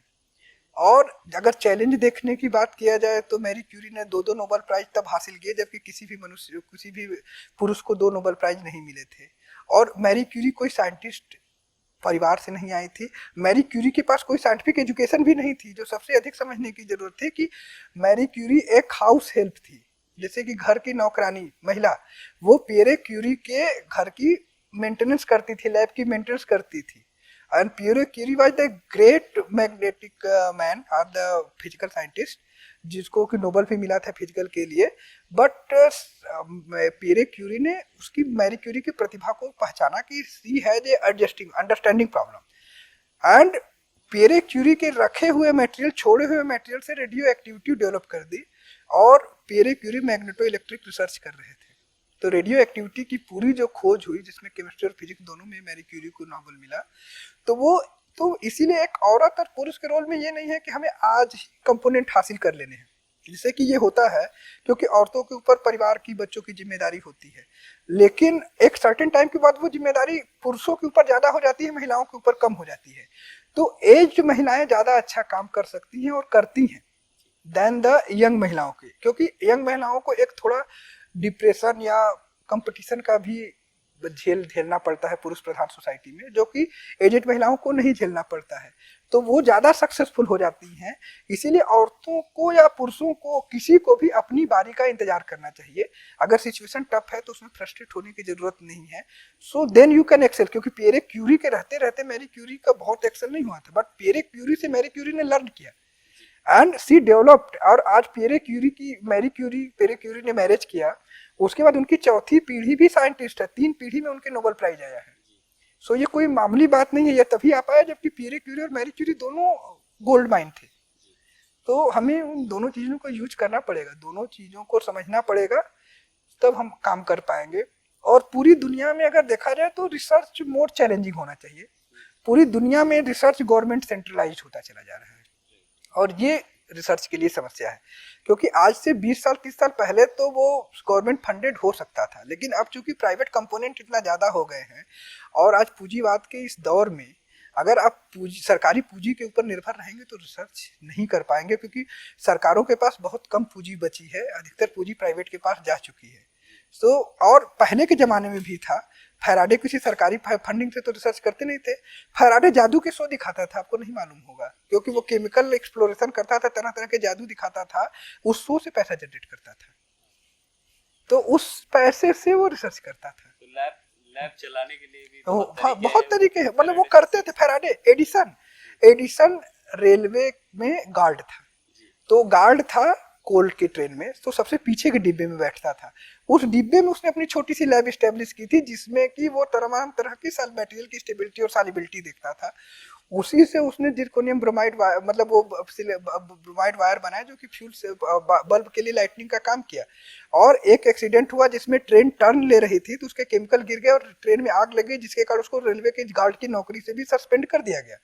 और अगर चैलेंज देखने की बात किया जाए तो मैरी क्यूरी ने 2 नोबेल प्राइज तब हासिल किए जबकि किसी भी पुरुष को 2 नोबेल प्राइज नहीं मिले थे। और मैरी क्यूरी कोई साइंटिस्ट परिवार से नहीं आई थी, मैरी क्यूरी के पास कोई साइंटिफिक एजुकेशन भी नहीं थी। जो सबसे अधिक समझने की जरूरत थी कि मैरी क्यूरी एक हाउस हेल्प थी, जैसे कि घर की नौकरानी महिला, वो पियरे क्यूरी के घर की मेंटेनेंस करती थी, लैब की मेंटेनेंस करती थी। And Pierre Curie was the great magnetic man और द फिजिकल साइंटिस्ट, जिसको कि नोबेल भी मिला था फिजिकल के लिए। बट पियरे क्यूरी ने उसकी मैरी क्यूरी की प्रतिभा को पहचाना कि she has a adjusting understanding problem, and Pierre Curie के रखे हुए मटेरियल, छोड़े हुए मटेरियल से रेडियो एक्टिविटी डेवलप कर दी। और Pierre Curie magneto electric research कर रहे थे, तो रेडियो एक्टिविटी की पूरी जो खोज हुई, जिसमें केमिस्ट्री और फिजिक्स दोनों में मैरी क्यूरी को नोबेल मिला। तो इसीलिए एक औरत और पुरुष के रोल में ये नहीं है कि हमें आज ही कंपोनेंट हासिल कर लेने हैं, जिससे कि ये होता है क्योंकि औरतों के ऊपर परिवार की, बच्चों की जिम्मेदारी होती है, लेकिन एक सर्टेन टाइम के बाद वो जिम्मेदारी पुरुषों के ऊपर ज्यादा हो जाती है, महिलाओं के ऊपर कम हो जाती है। तो एज महिलाएं ज्यादा अच्छा काम कर सकती हैं और करती हैं देन द यंग महिलाओं की, क्योंकि यंग महिलाओं को एक थोड़ा डिप्रेशन या कंपटीशन का भी झेलना पड़ता है पुरुष प्रधान सोसाइटी में, जो कि एजेड महिलाओं को नहीं झेलना पड़ता है। तो वो ज़्यादा सक्सेसफुल हो जाती हैं। इसीलिए औरतों को या पुरुषों को किसी को भी अपनी बारी का इंतजार करना चाहिए। अगर सिचुएशन टफ है तो उसमें फ्रस्ट्रेट होने की जरूरत नहीं है। So then you can excel, क्योंकि पियरे क्यूरी के रहते रहते मैरी क्यूरी का बहुत एक्सेल नहीं हुआ था, बट पियरे क्यूरी से मैरी क्यूरी ने लर्न किया एंड सी डेवलप्ड। और आज पियरे क्यूरी ने मैरिज किया, उसके बाद उनकी चौथी पीढ़ी भी साइंटिस्ट है, 3 पीढ़ी में उनके नोबेल प्राइज आया है। सो ये कोई मामूली बात नहीं है, ये तभी आ पाया जबकि पियरे क्यूरी और मैरी क्यूरी दोनों गोल्ड माइन थे। तो हमें उन दोनों चीज़ों को यूज करना पड़ेगा, दोनों चीज़ों को समझना पड़ेगा, तब हम काम कर पाएंगे। और पूरी दुनिया में अगर देखा जाए तो रिसर्च मोर चैलेंजिंग होना चाहिए। पूरी दुनिया में रिसर्च गवर्नमेंट सेंट्रलाइज होता चला जा रहा है और ये रिसर्च के लिए समस्या है, क्योंकि आज से 20 साल 30 साल पहले तो वो गवर्नमेंट फंडेड हो सकता था, लेकिन अब चूंकि प्राइवेट कंपोनेंट इतना ज़्यादा हो गए हैं और आज पूंजीवाद के इस दौर में अगर आप सरकारी पूंजी के ऊपर निर्भर रहेंगे तो रिसर्च नहीं कर पाएंगे, क्योंकि सरकारों के पास बहुत कम पूंजी बची है, अधिकतर पूंजी प्राइवेट के पास जा चुकी है। सो और पहले के ज़माने में भी था, फैराडे किसी सरकारी फंडिंग से तो रिसर्च करते नहीं थे। फैराडे जादू के शो दिखाता था, आपको नहीं मालूम होगा, क्योंकि वो केमिकल एक्सप्लोरेशन करता था, तरह तरह के जादू दिखाता था, उस शो से पैसा जनरेट करता था, तो उस पैसे से वो रिसर्च करता था। तो लैब चलाने के लिए भी बहुत तरीके हैं, मतलब वो करते थे। फैराडे, एडिसन रेलवे में गार्ड था, तो गार्ड था कोल के ट्रेन में, तो सबसे पीछे के डिब्बे में बैठता था। उस डिब्बे में उसने अपनी छोटी सी लैब एस्टेब्लिश की थी, जिसमें कि वो तमाम तरह की मटेरियल की स्टेबिलिटी और सॉल्युबिलिटी देखता था। उसी से उसने जिरकोनियम ब्रोमाइड मतलब वो ब्रोमाइड वायर बनाया, जो कि फ्यूल से बल्ब के लिए लाइटनिंग का काम किया। और एक एक्सीडेंट हुआ जिसमें ट्रेन टर्न ले रही थी, तो उसके केमिकल गिर गए और ट्रेन में आग लग गई, जिसके कारण उसको रेलवे के गार्ड की नौकरी से भी सस्पेंड कर दिया गया।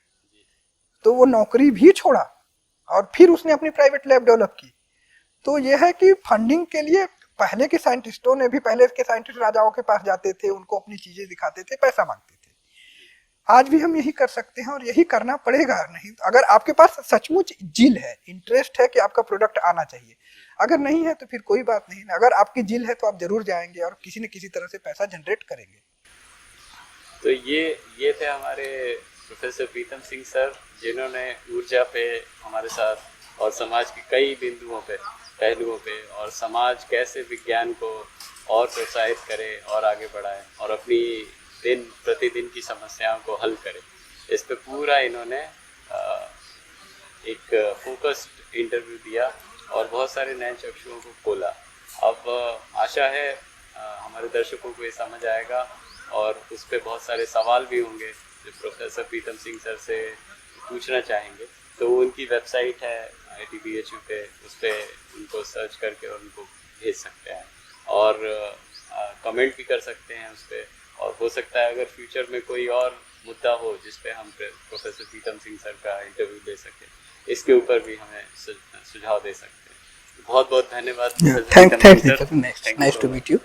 तो वो नौकरी भी छोड़ा और फिर उसने अपनी प्राइवेट लैब डेवलप की। तो यह है कि फंडिंग के लिए पहले के साइंटिस्टों ने भी, पहले के साइंटिस्ट राजाओं के पास जाते थे, उनको अपनी चीजें दिखाते थे, पैसा मांगते थे। आज भी हम यही कर सकते हैं और यही करना पड़ेगा। नहीं अगर आपके पास सचमुच जिल है, इंटरेस्ट है कि आपका प्रोडक्ट आना चाहिए, अगर नहीं है तो फिर कोई बात नहीं। अगर आपकी जिल है तो आप जरूर जाएंगे और किसी न किसी तरह से पैसा जनरेट करेंगे। तो ये थे हमारे प्रोफेसर प्रीतम सिंह सर, जिन्होंने ऊर्जा पे हमारे साथ और समाज के कई बिंदुओं पे, पहलुओं पे, और समाज कैसे विज्ञान को और प्रोत्साहित करे और आगे बढ़ाए और अपनी दिन प्रतिदिन की समस्याओं को हल करे, इस पे पूरा इन्होंने एक फोकस्ड इंटरव्यू दिया और बहुत सारे नए चक्षुओं को खोला। अब आशा है हमारे दर्शकों को ये समझ आएगा और उस पर बहुत सारे सवाल भी होंगे जो प्रोफेसर प्रीतम सिंह सर से पूछना चाहेंगे। तो उनकी वेबसाइट है ITBHU पे, उस पर उनको सर्च करके और उनको भेज सकते हैं और कमेंट भी कर सकते हैं उस पर। और हो सकता है अगर फ्यूचर में कोई और मुद्दा हो जिस पे हम प्रोफेसर प्रीतम सिंह सर का इंटरव्यू ले सकें, इसके ऊपर भी हमें सुझाव दे सकते हैं। बहुत बहुत धन्यवाद। Thank you, nice to meet you.